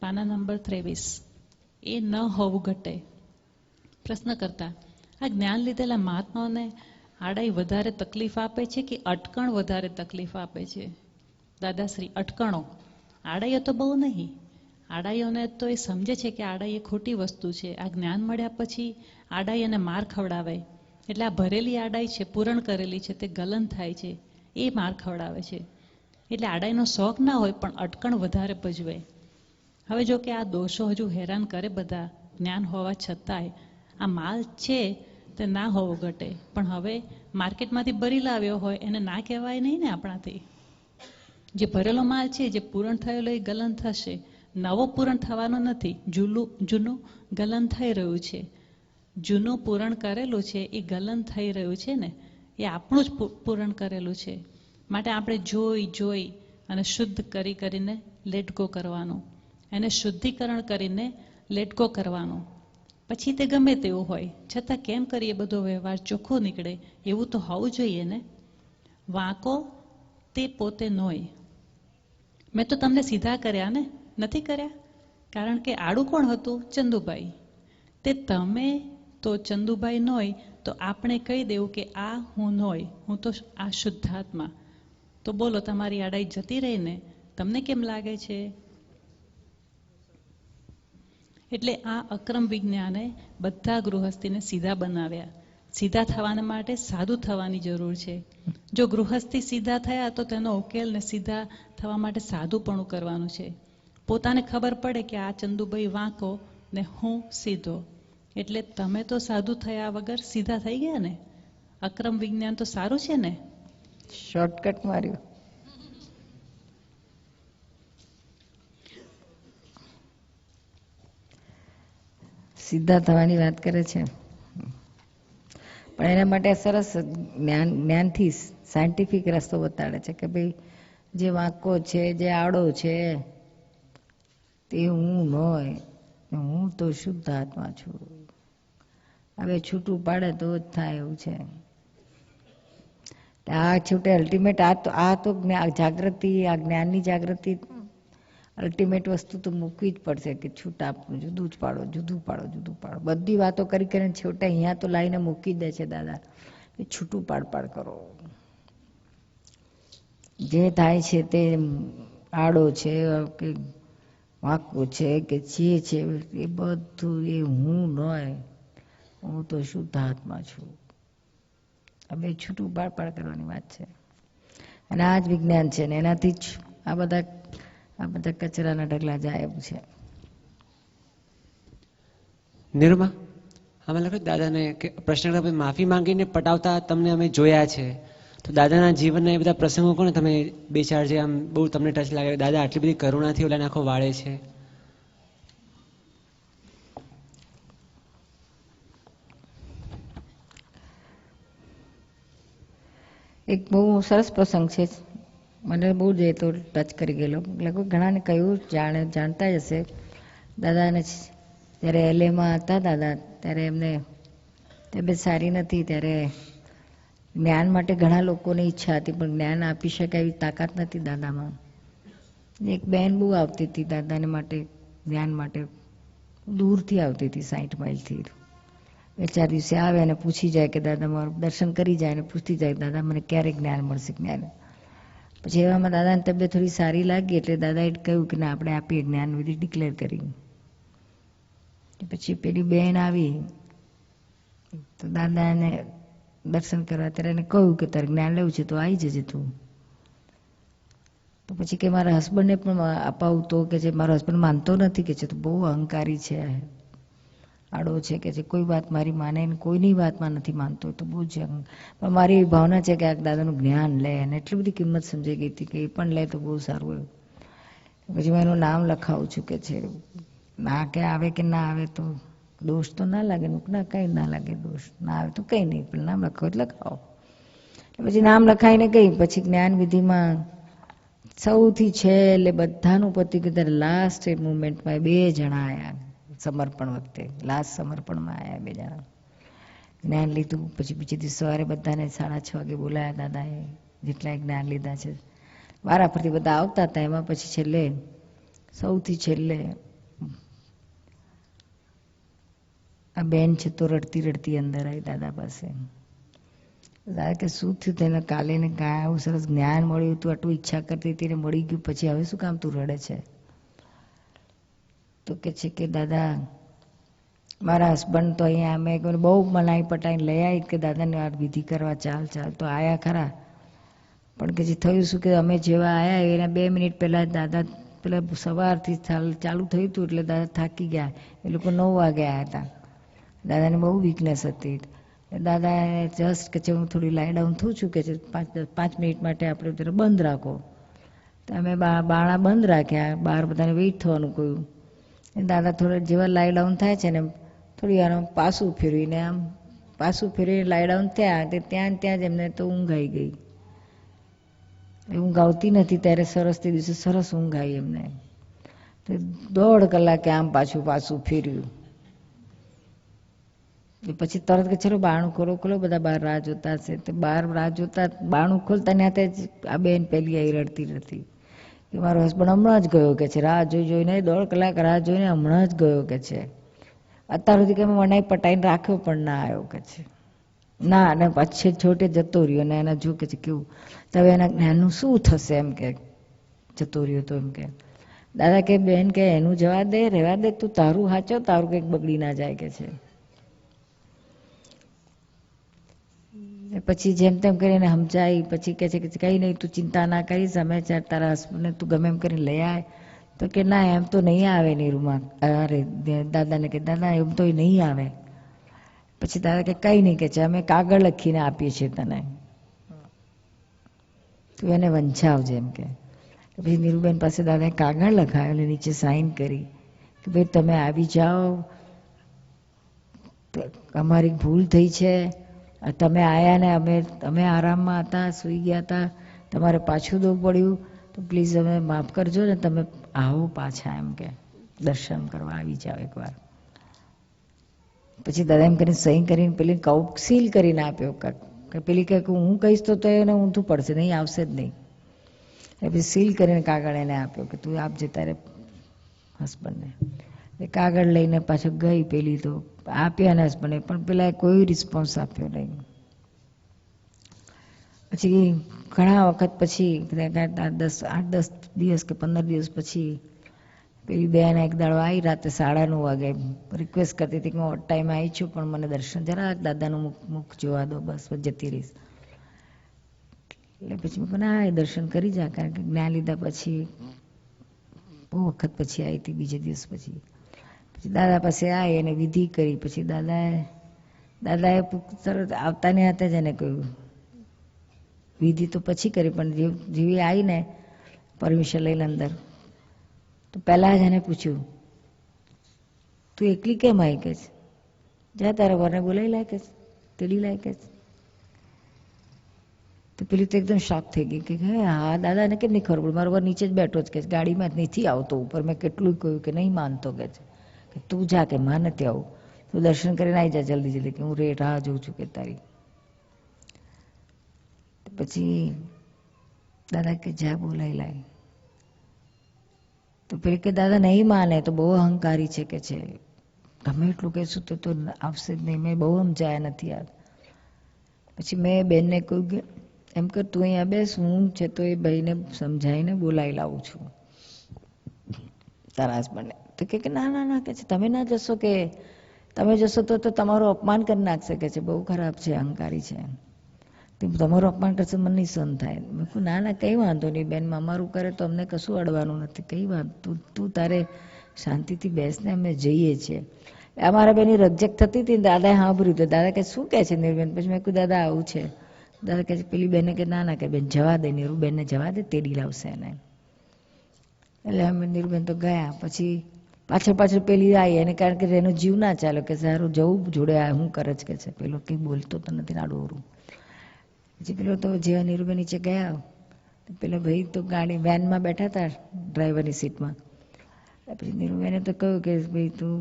પાના નંબર 23. એ ન હોવું ઘટે. પ્રશ્ન કરતા, આ જ્ઞાન લીધેલા મહાત્માઓને આડાઈ વધારે તકલીફ આપે છે કે અટકણ વધારે તકલીફ આપે છે? દાદાશ્રી, અટકણો. આડાઈઓ તો બહુ નહીં. આડાઈઓને તો એ સમજે છે કે આડાઈ એ ખોટી વસ્તુ છે. આ જ્ઞાન મળ્યા પછી આડાઈ અને માર ખવડાવે. એટલે આ ભરેલી આડાઈ છે, પૂરણ કરેલી છે, તે ગલન થાય છે, એ માર ખવડાવે છે. એટલે આડાઈનો શોખ ના હોય પણ અટકણ વધારે ભજવે. હવે જો કે આ દોષો હજુ હેરાન કરે બધા, જ્ઞાન હોવા છતાંય. આ માલ છે તે ના હોવો ઘટે, પણ હવે માર્કેટમાંથી ભરી લાવ્યો હોય એને ના કહેવાય નહીં ને આપણાથી. જે ભરેલો માલ છે, જે પૂરણ થયેલો એ ગલન થશે, નવો પૂરણ થવાનો નથી. જૂનું ગલન થઈ રહ્યું છે. જૂનું પૂરણ કરેલું છે એ ગલન થઈ રહ્યું છે ને, એ આપણું જ પૂરણ કરેલું છે. માટે આપણે જોઈ અને શુદ્ધ કરીને લેટ ગો કરવાનું, એને શુદ્ધિકરણ કરીને લેટ ગો કરવાનું. પછી તે ગમે તેવું હોય છતાં કેમ કરીએ બધો વ્યવહાર ચોખ્ખો નીકળે એવું તો હોવું જોઈએ ને. વાંકો તે પોતે નોય. મેં તો તમને સીધા કર્યા ને, નથી કર્યા? કારણ કે આડું કોણ હતું? ચંદુભાઈ. તે તમે તો ચંદુભાઈ નોય, તો આપણે કહી દેવું કે આ હું નોય, હું તો આ શુદ્ધાત્મા. તો બોલો, તમારી આડાઈ જતી રહી ને? તમને કેમ લાગે છે? એટલે આ અક્રમ વિજ્ઞાને બધા ગૃહસ્થીને સીધા બનાવ્યા. સીધા થવાને માટે સાધુ થવાની જરૂર છે. જો ગૃહસ્થી સીધા થયા તો તેનો ઉકેલ ને સીધા થવા માટે સાધુપણું કરવાનું છે. પોતાને ખબર પડે કે આ ચંદુભાઈ વાંકો ને હું સીધો. એટલે તમે તો સાધુ થયા વગર સીધા થઈ ગયા ને. અક્રમ વિજ્ઞાન તો સારું છે ને. શોર્ટકટ માર્યું. સીધા થવાની વાત કરે છે, પણ એના માટે સરસ જ્ઞાનથી સાયન્ટિફિક રસ્તો બતાડે છે કે ભાઈ જે વાંકો છે, જે આડો છે, તે હું ન હોય, હું તો શુદ્ધ આત્મા છું. હવે છૂટું પાડે તો જ થાય એવું છે. આ છૂટે અલ્ટિમેટ આ તો જાગૃતિ, આ જ્ઞાનની જાગૃતિ અલ્ટિમેટ વસ્તુ તો મૂકવી જ પડશે કે છૂટા જુદું જ પાડો, જુદું પાડો, જુદું પાડો. બધી વાતો કરી કરીને છેવટે અહીંયા તો લાઈને મૂકી દે છે દાદા કે છૂટું પાડ કરો. જે થાય છે તે આડો છે કે વાંકો છે કે જે છે એ બધું એ હું નોય, હું તો શુદ્ધ આત્મા છું. હવે છૂટું પાડ કરવાની વાત છે. અને આ જ વિજ્ઞાન છે ને એનાથી જ આ બધા કચરાના ઢગલા જાય એવું છે. નિર્મા, અમે લખો દાદાને પ્રશ્ન માફી માંગીને પટાવતા તમને અમે જોયા છે. તો દાદાના જીવનના એ બધા પ્રસંગો કોને તમે બે ચાર જે આમ બહુ તમને ટચ લાગે, દાદા આટલી બધી કરુણાથી ઓલા આંખો વાળે છે? એક બહુ સરસ પ્રસંગ છે, મને બહુ જ એ તો ટચ કરી ગયેલો. લગભગ ઘણાને કહ્યું, જાણતા જ હશે. દાદાને જ્યારે LAમાં હતા દાદા, ત્યારે એમને તબિયત સારી નથી. ત્યારે જ્ઞાન માટે ઘણા લોકોની ઈચ્છા હતી, પણ જ્ઞાન આપી શકાય એવી તાકાત નથી દાદામાં. એક બહેન બહુ આવતી હતી દાદાને માટે, જ્ઞાન માટે, દૂરથી આવતી હતી, 60 માઇલથી. 2-4 દિવસે આવે અને પૂછી જાય કે દાદા મારું દર્શન કરી જાય અને પૂછતી જાય દાદા મને ક્યારે જ્ઞાન મળશે, જ્ઞાન. પછી એવામાં દાદાની તબિયત થોડી સારી લાગી એટલે દાદાએ કહ્યું કે ના આપણે આપીએ, જ્ઞાન વિધિ ડિક્લેર કરી. પછી પેલી બહેન આવી તો દાદાને દર્શન કરવા ત્યારે એને કહ્યું કે તારે જ્ઞાન લેવું છે તો આવી જજે તું. તો પછી કે મારા હસબન્ડને પણ અપાવું તો કે જે મારો હસબન્ડ માનતો નથી કે છે તો બહુ અહંકારી છે, આડો છે કે જે કોઈ વાત મારી માને, કોઈની વાતમાં નથી માનતો, તો બહુ જ. પણ મારી એવી ભાવના છે કે આ દાદાનું જ્ઞાન લે, અને એટલી બધી કિંમત સમજાઈ ગઈ હતી કે એ પણ લે તો બહુ સારું હોય. પછી હું એનું નામ લખાવું છું કે છે, ના કે આવે કે ના આવે તો દોષ તો ના લાગે, ના કંઈ ના લાગે દોષ, ના આવે તો કંઈ નહીં, પણ નામ લખાવો એટલે લખાવો. પછી નામ લખાઈને ગઈ. પછી જ્ઞાન વિધિમાં સૌથી છેલ્લે બધાનું પતિ કે લાસ્ટ મુમેન્ટમાં 2 જણા આવ્યા. સમર્પણ વખતે લાસ્ટ સમર્પણમાં આવ્યા 2 જણા. જ્ઞાન લીધું. પછી બીજે દિવસ સવારે બધાને 6:30 વાગે બોલાયા દાદાએ, જેટલાએ જ્ઞાન લીધા છે. વારા ફરતી બધા આવતા હતા. એમાં પછી છેલ્લે સૌથી છેલ્લે આ બેન છે તો રડતી રડતી અંદર આવી દાદા પાસે. દાદા કે શું થયું તેને કાલે ને કાંઈ આવું સરસ જ્ઞાન મળ્યું, તું આટલું ઈચ્છા કરતી હતી ને મળી ગયું, પછી હવે શું કામ તું રડે છે? તો કે છે કે દાદા મારા હસબન્ડ તો અહીંયા અમે બહુ મનાઈ પટાઈને લઈ આવી કે દાદાને આ વિધિ કરવા ચાલ ચાલ, તો આયા ખરા, પણ કે જે થયું શું કે અમે જેવા આવ્યા એના 2 મિનિટ પહેલાં દાદા પેલા સવારથી ચાલુ થયું હતું એટલે દાદા થાકી ગયા. એ લોકો 9 વાગે આવ્યા હતા. દાદાને બહુ વીકનેસ હતી. દાદાએ જસ્ટ કે છે હું થોડી લાઈ ડાઉન થઉં છું કે છે 5 મિનિટ માટે આપણે ત્યારે બંધ રાખો. તો અમે બારણા બંધ રાખ્યા, બહાર બધાને વેઇટ થવાનું કહ્યું. દાદા થોડા જેવા લાઈ ડાઉન થાય છે ને થોડી વાર પાછું ફેરવીને આમ પાછું ફેરવીને લાઈ ડાઉન થયા તે ત્યાં જ એમને તો ઊંઘ આવી ગઈ. ઊંઘ આવતી નથી ત્યારે સરસ તે દિવસે સરસ ઊંઘ આવી એમને. તો 1.5 કલાકે આમ પાછું ફેર્યું. પછી તરત કે ચલો બારણું ખોલો બધા બહાર રાહ જોતા હશે. તો બહાર રાહ જોતા બારણું ખોલતા ને હાથે આ બેન પેલી આવી રડતી કે મારો હસબન્ડ હમણાં જ ગયો કે છે, રાહ જોઈને 1.5 કલાક રાહ જોઈને હમણાં જ ગયો કે છે, અત્યાર સુધી કે મનાઈ પટાઈને રાખ્યો પણ ના આવ્યો કે છે. ના અને પછી છોટે જતો રહ્યો ને એના જો કે છે કેવું, તો હવે એના જ્ઞાનનું શું થશે એમ કે જતો રહ્યો તો એમ કે. દાદા કે બેન કે એનું જવા દે, રહેવા દે, તું તારું હાચો, તારું કંઈક બગડી ના જાય કે છે. પછી જેમ તેમ કરીને સમજાય. પછી કે છે કે કંઈ નહીં તું ચિંતા ના કરીશ, અમે તારા હસબન્ડને તું ગમે એમ કરીને લઈ આય. તો કે ના એમ તો નહીં આવે નીરુમાં. અરે દાદાને કે દાદા એમ તો નહીં આવે. પછી દાદા કે કંઈ નહીં કે છે અમે કાગળ લખીને આપીએ છીએ તને, તું એને વંચાવજે એમ કે. પછી નીરુબેન પાસે દાદાએ કાગળ લખાયો અને નીચે સાઈન કરી કે ભાઈ તમે આવી જાઓ, અમારી ભૂલ થઈ છે, તમે આવ્યા ને અમે આરામમાં હતા, સૂઈ ગયા હતા, તમારે પાછું દોવું પડ્યું, તો પ્લીઝ અમે માફ કરજો ને તમે આવો પાછા એમ કે દર્શન કરવા આવી જાઓ એકવાર. પછી દાદા એમ કરીને સહી કરીને પેલી કઉ સીલ કરીને આપ્યો કે પેલી કહે કે હું કહીશ તો એને ઊંધું પડશે, નહીં આવશે જ નહીં. પછી સીલ કરીને કાગળ એને આપ્યો કે તું આપજે તારે હસબન્ડને. એ કાગળ લઈને પાછો ગઈ પેલી તો આપ્યા ને હસબન્ડે, પણ પેલા કોઈ રિસ્પોન્સ આપ્યો નહીં. પછી ઘણા વખત પછી 8-10 દિવસ કે 15 દિવસ પછી પેલી બેન એક દાડો આવી રાતે 9:30 વાગે રિક્વેસ્ટ કરતી હતી કે હું ટાઈમ આવી છું પણ મને દર્શન જરાક દાદાનું મુખ જોવા દો, બસ જતી રહીશ. એટલે પછી મેં ના એ દર્શન કરી જા, કારણ કે જ્ઞાન લીધા પછી બહુ વખત પછી આવી હતી. બીજે દિવસ પછી દાદા પાસે આવી અને વિધિ કરી. પછી દાદાએ તરત આવતાની હાથે જ એને કહ્યું, વિધિ તો પછી કરી પણ જેવી આવીને પરમિશન લઈને અંદર તો પહેલાં જ એને પૂછ્યું તું એકલી કેમ આવી કે છે, જા તારા વરને બોલાવી લાય કે તેડી લાય કે. તો પેલી તો એકદમ શોક થઈ ગઈ કે હા દાદાને કેમ નહીં ખબર પડે, મારો વર નીચે જ બેઠો જ કે ગાડીમાં જ નથી આવતો ઉપર, મેં કેટલું કહ્યું કે નહીં માનતો કે છે કે તું જા કે માં નથી આવું, તું દર્શન કરીને આવી જા જલ્દી કે હું રાહ જોઉં છું કે તારી. પછી દાદા કે જા બોલાવી લાય. તો પેલી કે દાદા નહીં માને, તો બહુ અહંકારી છે કે છે, ગમે એટલું કહેશું તો આવશે જ નહીં, મેં બહુ સમજાયા નથી યાર. પછી મેં બેનને કહ્યું કે એમ કર તું અહીંયા બેસ, હું છે તો એ ભાઈને સમજાવીને બોલાવી લાવું છું તારા હસબન્ડને. તો કે ના ના ના કે છે તમે ના જશો, કે તમે જશો તો તમારું અપમાન કરી નાખશે કે છે, બહુ ખરાબ છે, અહંકારી છે, તમારું અપમાન કરશે મને નહીં સહન થાય. મેં કહું ના ના કંઈ વાંધો નહીં બેન, અમારું કરે તો અમને કશું અડવાનું નથી, કંઈ વાત તું તારે શાંતિથી બેસને અમે જઈએ છીએ. અમારા બેની રકઝક થતી હતી ને દાદાએ સાંભળ્યું તો દાદા કે શું કહે છે નીરુબેન. પછી મેં કહ્યું દાદા આવું છે. દાદા કહે છે પેલી બેને કે ના ના કે બેન જવા દે, નીરુબેનને જવા દે, તેડી લાવશે એને. એટલે અમે નીરુબેન તો ગયા. પછી પાછળ પેલી આવી એને કારણ કે એનો જીવ ના ચાલ્યો કે સારું જવું જોડે આ શું કરે છે કે છે, પેલો કંઈ બોલતો તો નથી નાડું. પછી પેલો તો જેવા નીરુબેન નીચે ગયા, પેલો ભાઈ તો ગાડી વેનમાં બેઠા હતા ડ્રાઈવરની સીટમાં. પછી નીરુબેને તો કહ્યું કે ભાઈ તું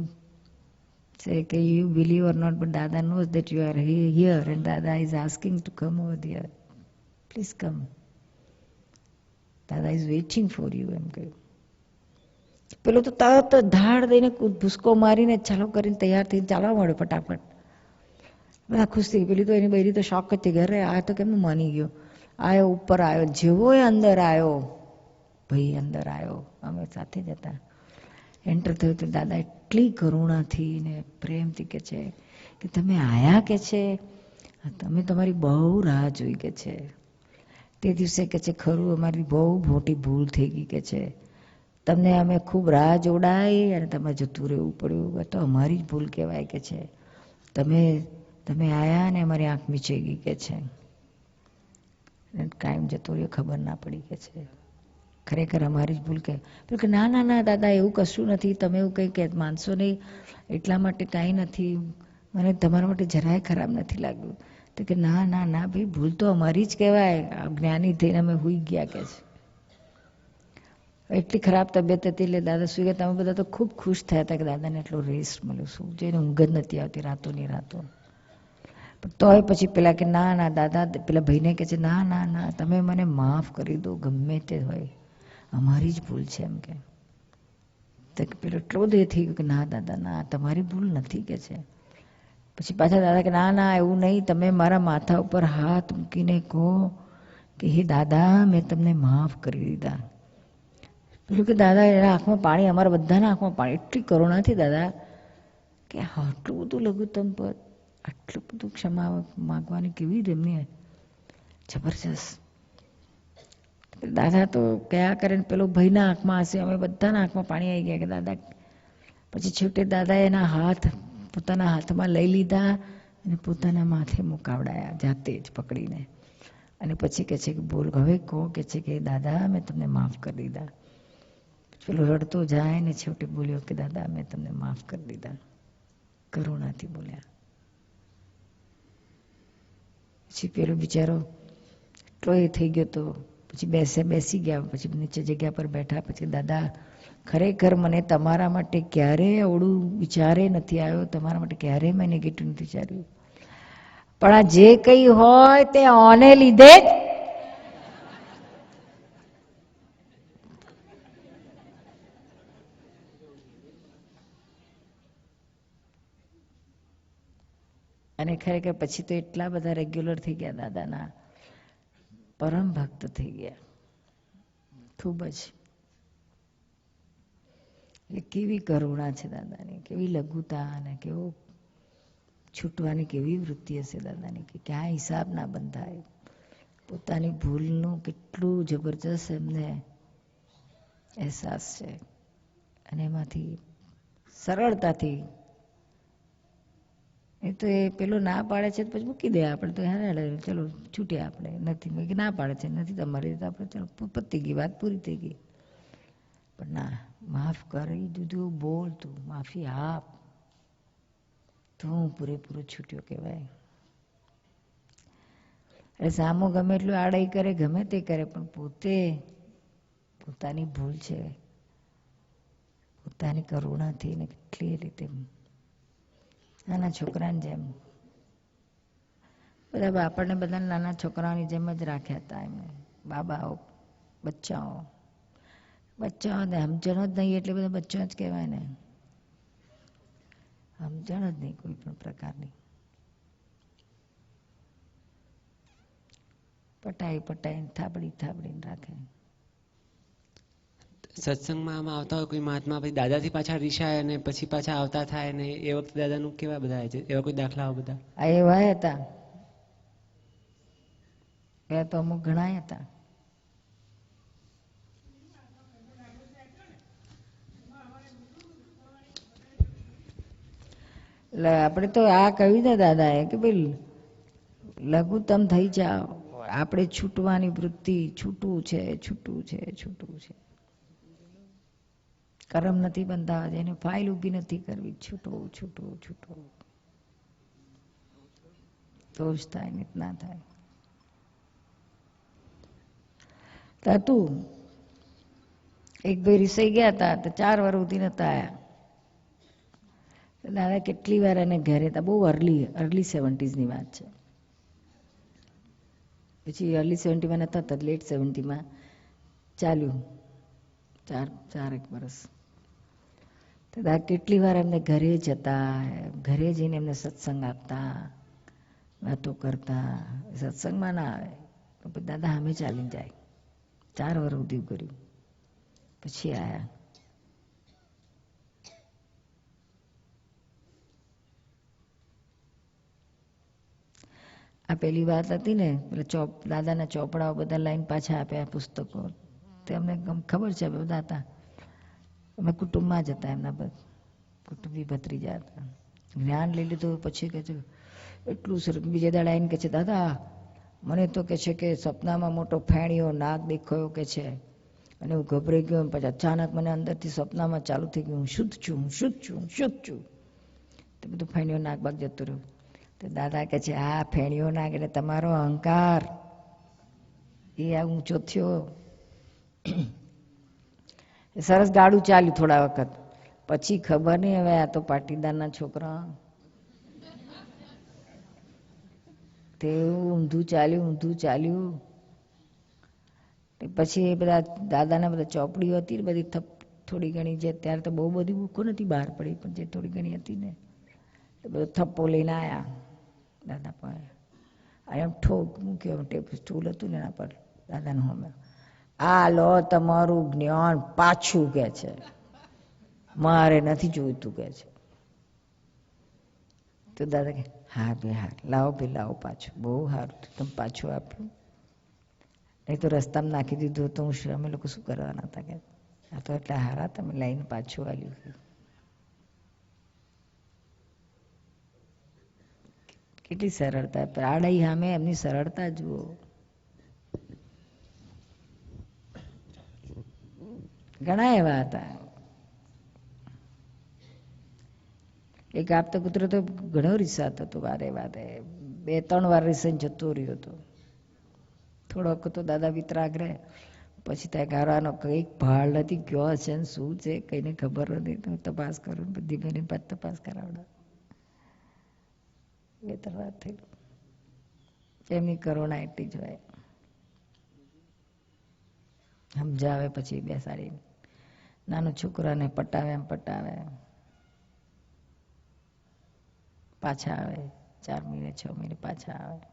say okay, you believe or not, but Dada knows that you are here and Dada is asking to come over there. Please come. Dada is waiting for you, એમ કહ્યું. પેલો તો તરત ધાડ દઈને ભૂસકો મારીને ચાલો કરીને તૈયાર થઈને ચાલવા માંડ્યો ફટાફટ. બધા ખુશ થઈ. પેલી તો એની બૈરી તો શોક જ થઈ. ઘરે આ તો કેમનું માની ગયો. આવ્યો ઉપર આવ્યો, જેવો એ અંદર આવ્યો, ભાઈ અંદર આવ્યો, અમે સાથે જ હતા. એન્ટર થયું તો દાદા એટલી કરુણાથી ને પ્રેમથી કે છે કે તમે આયા કે છે, તમે તમારી બહુ રાહ જોઈ કે છે. તે દિવસે કે છે ખરું અમારી બહુ મોટી ભૂલ થઈ ગઈ કે છે, તમને અમે ખૂબ રાહ જોડાઈ અને તમે જતું રહેવું પડ્યું, તો અમારી જ ભૂલ કહેવાય કે છે. તમે આયા ને અમારી આંખ મીચાઈ ગઈ કે છે, કાયમ જતો રહ્યો ખબર ના પડી કે છે, ખરેખર અમારી જ ભૂલ કે ના ના ના દાદા એવું કશું નથી, તમે એવું કંઈ કે માનશો નહીં, એટલા માટે કાંઈ નથી, મને તમારા માટે જરાય ખરાબ નથી લાગ્યું. તો કે ના ના ના ભાઈ ભૂલ તો અમારી જ કહેવાય, જ્ઞાની થઈને અમે હુઈ ગયા કે છે. એટલી ખરાબ તબિયત હતી એટલે દાદા સુઈ ગયા. તમે બધા તો ખૂબ ખુશ થયા હતા કે દાદાને એટલો રેસ્ટ મળ્યો. શું જોઈને ઊંઘ જ નથી આવતી રાતોની રાતો. પણ તોય પછી પેલા કે ના ના દાદા, પેલા ભાઈને કહે છે ના ના ના તમે મને માફ કરી દો, ગમે તે હોય અમારી જ ભૂલ છે એમ કે. તો પેલો એટલો બધો એ થઈ ગયો કે ના દાદા ના તમારી ભૂલ નથી કે છે. પછી પાછા દાદા કે ના ના એવું નહીં, તમે મારા માથા ઉપર હાથ મૂકીને કહો કે હે દાદા મેં તમને માફ કરી દીધા. પેલું કે દાદા એના આંખમાં પાણી, અમારા બધાના આંખમાં પાણી, એટલી કરુણાથી દાદા કે આટલું બધું લઘુત્તમ પદ, આટલું બધું ક્ષમા માગવાની કેવી એમની જબરજસ્ત. દાદા તો કયા કરે ને પેલો ભાઈના આંખમાં હશે, અમે બધાના આંખમાં પાણી આવી ગયા કે દાદા. પછી છેવટે દાદાએ એના હાથ પોતાના હાથમાં લઈ લીધા અને પોતાના માથે મુકાવડાયા જાતે જ પકડીને. અને પછી કહે છે કે બોલ હવે કહો કે છે કે દાદા મેં તમને માફ કરી દીધા. પેલો રડતો જાય ને છેવટે બોલ્યો કે દાદા મેં તમને માફ કરી દીધા, કરુણાથી બોલ્યા. પછી પેલો બિચારો એટલો એ થઈ ગયો તો પછી બેસી ગયા. પછી નીચે જગ્યા પર બેઠા. પછી દાદા ખરેખર મને તમારા માટે ક્યારેય અવળું વિચારે નથી આવ્યો, તમારા માટે ક્યારેય મેં નેગેટિવ નથી વિચાર્યું, પણ આ જે કંઈ હોય તે ઓને લીધે જ અને ખરેખર પછી તો એટલા બધા રેગ્યુલર થઈ ગયા દાદાના, પરમ ભક્ત થઈ ગયા ખૂબ જ. એટલે કેવી કરુણા છે દાદાની, કેવી લઘુતા અને કેવો છૂટવાની કેવી વૃત્તિ હશે દાદાની કે ક્યાં હિસાબ ના બંધાય. પોતાની ભૂલનું કેટલું જબરજસ્ત એમને અહેસાસ છે અને એમાંથી સરળતાથી. એ તો એ પેલું ના પાડે છે પછી મૂકી દે આપણે તો, હેડે ચલો છૂટ્યા આપણે, નથી ના પાડે છે નથી તમારી રીતે આપણે ચલો પતી ગઈ, વાત પૂરી થઈ ગઈ. પણ ના, માફ કરી દીધું, બોલ તું માફી આપ તો હું પૂરેપૂરો છૂટ્યો કહેવાય. એટલે સામો ગમે એટલું આડાઈ કરે, ગમે તે કરે, પણ પોતે પોતાની ભૂલ છે, પોતાની કરુણાથી ને કેટલી રીતે નાના છોકરાની જેમ બધા આપણને બધા નાના છોકરાઓની જેમ જ રાખ્યા હતા એમને. બાબાઓ બચ્ચાઓને સમજણ જ નહીં એટલે બધા બચ્ચા જ કહેવાય ને, સમજણ જ નહીં કોઈ પણ પ્રકારની. પટાઈને થાબડીને રાખે. સત્સંગમાં આમાં આવતા હોય કોઈ મહાત્મા, પછી દાદાથી પાછા રિસાય અને પછી પાછા આવતા થાય ને એ વખતે દાદાનું કેવા બધા છે, એવા કોઈ દાખલાઓ બધા? આ એવા હતા, એવા તો અમુક ઘણા હતા. આપણે તો આ કહ્યું ને દાદાએ કે ભાઈ લઘુત્તમ થઈ જાઓ, આપણે છૂટવાની વૃત્તિ, છૂટવું છે, કરમ નથી બંધાવા, એની ફાઇલ ઊભી નથી કરવી, છૂટવું તો જ થાય, નહીં ના થાય. હતું એક ભાઈ રીસાઈ ગયા હતા તો 4 વાર સુધી નતા આયા. દાદા કેટલી વાર એને ઘરે હતા, બહુ અર્લી 70s ની વાત છે. પછી અર્લી 70માં નતા, લેટ 70માં ચાલ્યું 4 વર્ષ. તો દાદા કેટલી વાર એમને ઘરે જતા, ઘરે જઈને એમને સત્સંગ આપતા, વાતો કરતા. સત્સંગમાં ના આવે તો પછી દાદા સામે ચાલીને જાય. 4 વર્ષ સુધી કર્યું, પછી આયા. આ પેલી વાત હતી ને, પેલા દાદાના ચોપડાઓ બધા લાઈન પાછા આપ્યા, પુસ્તકો. તે અમને ખબર છે બધા હતા. અમે કુટુંબમાં જ હતા, એમના કુટુંબી ભત્રીજા હતા. જ્ઞાન લઈ લીધું પછી કે છે એટલું સરસ. બીજે દાડા આવીને કે છે, દાદા મને તો કે છે કે સપનામાં મોટો ફેણીયો નાગ દેખાયો કે છે, અને હું ગભરાઈ ગયો. પછી અચાનક મને અંદરથી સપનામાં ચાલુ થઈ ગયું, હું શુદ્ધ છું, હું શુદ્ધ છું, હું શુદ્ધ છું. તો બધું ફેણીયો નાગ બાગ જતું રહ્યું. તો દાદા કે છે, આ ફેણીયો નાગ એટલે તમારો અહંકાર, એ આ ઊંચો થયો. સરસ ગાડું ચાલ્યું થોડા વખત પછી ખબર નહીં હવે આ તો પાટીદારના છોકરા. તે ઊંધું ચાલ્યું. પછી એ બધા દાદાના બધા ચોપડીઓ હતી ને બધી થોડી ઘણી, જે ત્યારે તો બહુ બધી બુકો નથી બહાર પડી, પણ જે થોડી ઘણી હતી ને એ બધો થપ્પો લઈને આવ્યા દાદા પાસે. એમ ઠોક મૂક્યો, સ્ટૂલ હતું ને એના પર દાદાનું હમે, આ લો તમારું જ્ઞાન પાછું કે છે, મારે નથી જોઈતું કે છે. તો દાદા કે હા ભાઈ હા, લાવો ભાઈ લાવો પાછું, બહુ સારું તમે પાછું આપ્યું. નહીં તો રસ્તામાં નાખી દીધું તો અમે લોકો શું કરવાના હતા કે, આ તો એટલા હારા તમે લઈને પાછું આવ્યું. કેટલી સરળતા, આડાઈ સામે એમની સરળતા જુઓ. ઘણા એવા હતા. એક આપતો કૂતરો તો ઘણો રિસાતો હતો, વારે 2-3 વાર રિસાઈને જતો રહ્યો હતો. થોડોક તો દાદા વિતરાગ રહે, પછી ત્યાં ગારવાનો કંઈક ભાળ નથી, કયો છે ને શું છે કઈને ખબર નથી. તો તપાસ કરું, બધી બની પાછ તપાસ કરાવડા. 2-3 વાર થઈ. એમની કરુણા એટલી જ હોય. સમજાવે પછી બેસાડીને, નાનું છોકરાને પટાવે એમ પટાવે, પાછા આવે 4 મહિને 6 મહિને પાછા આવે.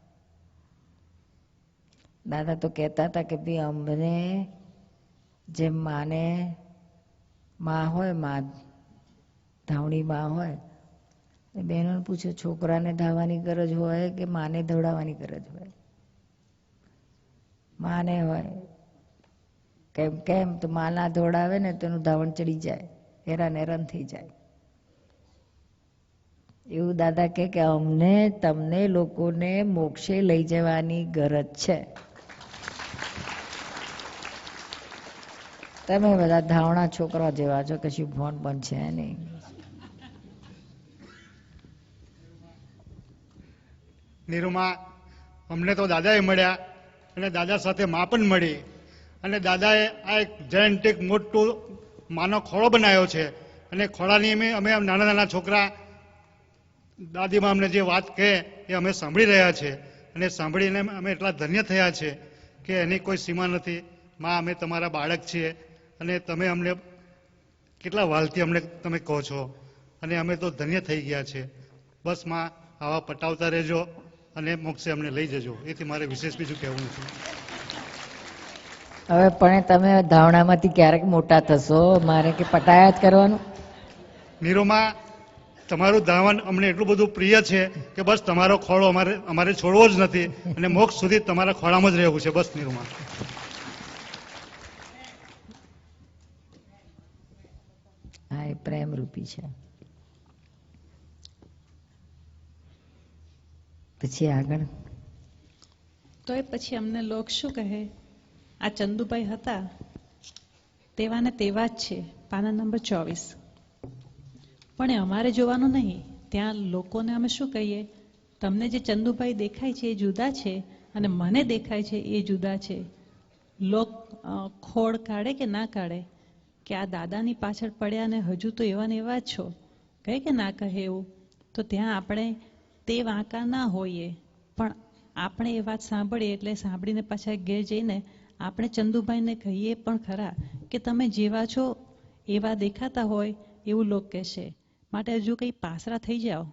દાદા તો કહેતા હતા કે ભાઈ અમને જેમ માને માં હોય, માં ધાવણી માં હોય, બહેનોને પૂછો છોકરાને ધાવવાની ગરજ હોય કે માને ધવડાવવાની ગરજ હોય? માને હોય. કેમ તો માં ના ધોડાવે ને તો એનું ધાવણ ચડી જાય, હેરાન થઈ જાય. એવું દાદા કે અમને તમને લોકોને મોક્ષે લઈ જવાની ગરજ છે. તમે બધા ધાવણા છોકરા જેવા છો, કશું ભણ પણ છે નહીં. નીરુમાં અમને તો દાદાએ મળ્યા અને દાદા સાથે મા પણ મળી, અને દાદાએ આ એક જયંતિક મોટું માનો ખોળો બનાવ્યો છે. અને ખોળાની અમે નાના છોકરા દાદીમાં અમને જે વાત કહે એ અમે સાંભળી રહ્યા છે, અને સાંભળીને અમે એટલા ધન્ય થયા છે કે એની કોઈ સીમા નથી. માં અમે તમારા બાળક છીએ, અને તમે અમને કેટલા વાલથી અમને તમે કહો છો, અને અમે તો ધન્ય થઈ ગયા છે. બસ માં આવા પટાવતા રહેજો અને મોક્ષે અમને લઈ જજો, એથી મારે વિશેષ બીજું કહેવું નથી. હવે પણ તમે ધાવણામાંથી ક્યારેક મોટા થશો, મારે કે પટાયા જ કરવાનું. નીરુમાં તમારું ધાવન અમને એટલું બધું પ્રિય છે કે બસ તમારો ખોળો અમારે છોડવો જ નથી, અને મોક્ષ સુધી તમારા ખોળામાં જ રહેવું છે. બસ નીરુમાં. હા, એ પ્રેમ રૂપી છે. પછી આગળ તો એ પછી અમને લોક શું કહે, આ ચંદુભાઈ હતા તેવા ને તેવા જ છે, પાના નંબર 24. પણ એ અમારે જોવાનું નહીં. ત્યાં લોકોને અમે શું કહીએ, તમને જે ચંદુભાઈ દેખાય છે એ જુદા છે, અને મને દેખાય છે એ જુદા છે. લોક ખોળ કાઢે કે ના કાઢે કે આ દાદાની પાછળ પડ્યા ને હજુ તો એવા ને એવા જ છો, કહે કે ના કહે એવું, તો ત્યાં આપણે તે વાંકા ના હોઈએ, પણ આપણે એ વાત સાંભળીએ એટલે સાંભળીને પાછા ઘેર જઈને આપણે ચંદુભાઈને કહીએ પણ ખરા કે તમે જેવા છો એવા દેખાતા હોય એવું લોક કહેશે. માટે હજુ કંઈ પાસરા થઈ જાઓ,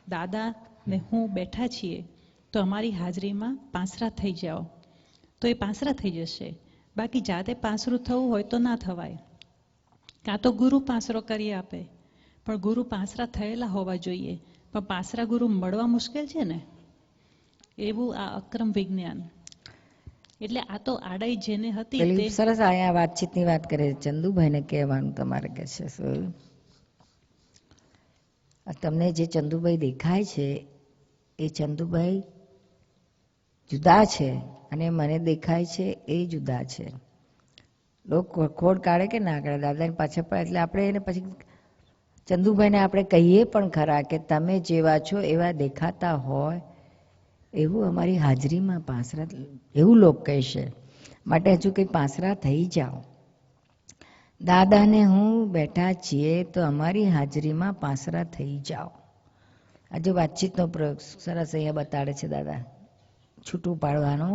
દાદા ને હું બેઠા છીએ તો અમારી હાજરીમાં પાસરા થઈ જાઓ તો એ પાસરા થઈ જશે. બાકી જાતે પાસરું થવું હોય તો ના થવાય. કાં તો ગુરુ પાસરો કરી આપે, પણ ગુરુ પાસરા થયેલા હોવા જોઈએ. પણ પાસરા ગુરુ મળવા મુશ્કેલ છે ને, એવું આ અક્રમ વિજ્ઞાન. એટલે આ તો આડાઈ જેને હતી તે પેલી સરસ અહીંયા વાતચીતની વાત કરે છે. ચંદુભાઈને કહેવાનું તમારે કે છે શું? તમને જે ચંદુભાઈ દેખાય છે એ ચંદુભાઈ જુદા છે અને મને દેખાય છે એ જુદા છે. લોકો ખોડ કાઢે કે ના કાઢે, દાદાની પાછળ પડે એટલે આપણે એને પછી ચંદુભાઈને આપણે કહીએ પણ ખરા કે તમે જેવા છો એવા દેખાતા હોય એવું અમારી હાજરીમાં પાસરા, એવું લોક કહેશે. માટે હજુ કંઈ પાસરા થઈ જાઓ. દાદાને હું બેઠા છીએ તો અમારી હાજરીમાં પાસરા થઈ જાઓ. આજે વાતચીતનો પ્રયોગ સરસ અહીંયા બતાડે છે દાદા, છૂટું પાડવાનો.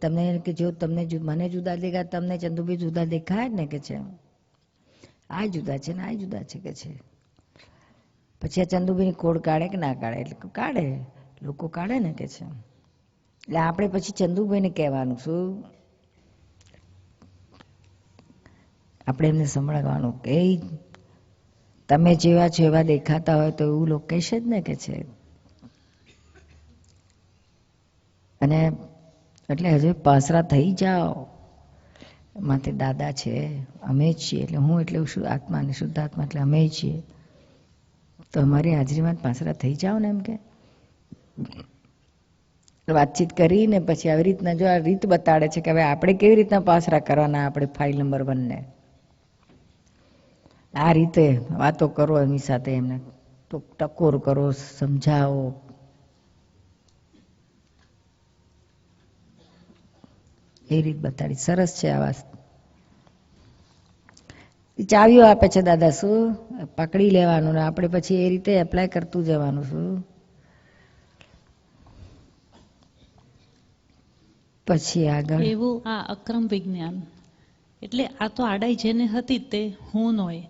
તમને કે જો તમને મને જુદા દેખાય, તમને ચંદુભાઈ જુદા દેખાય ને કે છે, આ જુદા છે ને આ જુદા છે કે છે. પછી આ ચંદુભાઈની ખોડ કાઢે કે ના કાઢે? એટલે કાઢે, લોકો કાઢે ને કે છે. એટલે આપણે પછી ચંદુભાઈને કહેવાનું શું? આપણે એમને સંભળાવવાનું કે તમે જેવા છો એવા દેખાતા હોય તો એવું લોકો કહેશે જ ને કે છે. અને એટલે હજુ પાસરા થઈ જાઓ. માટે દાદા છે, અમે જ છીએ. એટલે હું એટલે શું આત્મા અને શુદ્ધ આત્મા એટલે અમે છીએ. તો અમારી હાજરીમાં પાસરા થઈ જાઓ ને એમ કે વાતચીત કરીને પછી આવી રીતના જો આ રીત બતાડે છે કે હવે આપણે કેવી રીતના પાસરા કરવાના. આપણે ફાઇલ નંબર 1 ને આ રીતે વાતો કરો એમની સાથે, એમને ટકોર કરો, સમજાવો. એ રીત બતાડી સરસ છે. આવા ચાવીઓ આપે છે દાદા, શું પકડી લેવાનું ને આપણે પછી એ રીતે એપ્લાય કરતું જવાનું. શું પછી આગળ એવું આ અક્રમ વિજ્ઞાન. એટલે આ તો આડાઈ જેને હતી તે હું નોય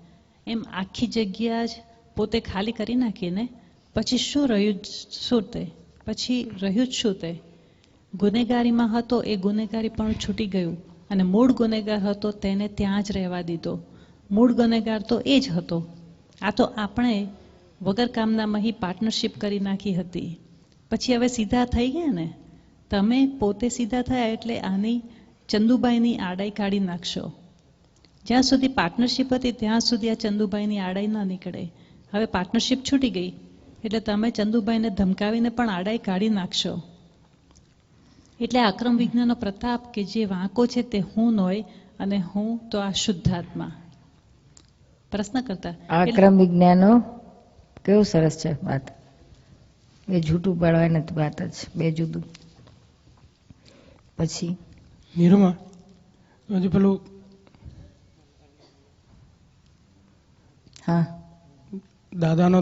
એમ આખી જગ્યા જ પોતે ખાલી કરી નાખીને પછી શું રહ્યું? શું તે પછી રહ્યું જ શું? તે ગુનેગારીમાં હતો એ ગુનેગારી પણ છૂટી ગયું અને મૂળ ગુનેગાર હતો તેને ત્યાં જ રહેવા દીધો. મૂળ ગુનેગાર તો એ જ હતો. આ તો આપણે વગર કામનામાં પાર્ટનરશિપ કરી નાખી હતી. પછી હવે સીધા થઈ ગયા ને. તમે પોતે સીધા થયા એટલે આની ચંદુભાઈની આડાઈ કાઢી નાખશો. જ્યાં સુધી પાર્ટનરશિપ હતી ત્યાં સુધી આ ચંદુભાઈની આડાઈ ન નીકળે. હવે પાર્ટનરશિપ છૂટી ગઈ એટલે તમે ચંદુભાઈને ધમકાવીને પણ આડાઈ કાઢી નાખશો. એટલે આક્રમ વિજ્ઞાનનો પ્રતાપ કે જે વાંકો છે તે હું નોય અને હું તો આ શુદ્ધાત્મા. પ્રશ્ન કરતા આક્રમ વિજ્ઞાનો કેવું સરસ છે વાત. એ જૂઠું પાડવા નથી વાત જ, બે જુદું. પછી નીરુમાં હજુ પેલું હા દાદાનો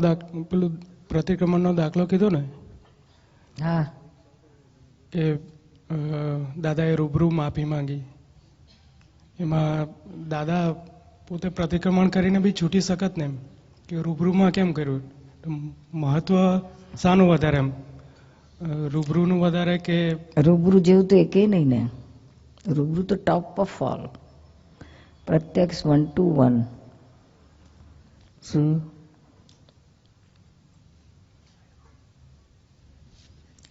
પેલું પ્રતિક્રમણનો દાખલો કીધો ને, હા એ દાદાએ રૂબરૂ માફી માંગી. એમાં દાદા પોતે પ્રતિક્રમણ કરીને બી છૂટી શકત ને, એમ કે રૂબરૂમાં કેમ કર્યું? મહત્વ શાનું વધારે? એમ રૂબરૂનું વધારે કે રૂબરૂ જેવું તો એકે નહીં ને. રૂબરૂ તો ટોપ ઓફ ઓલ, પ્રત્યક્ષ 1 to 1. શું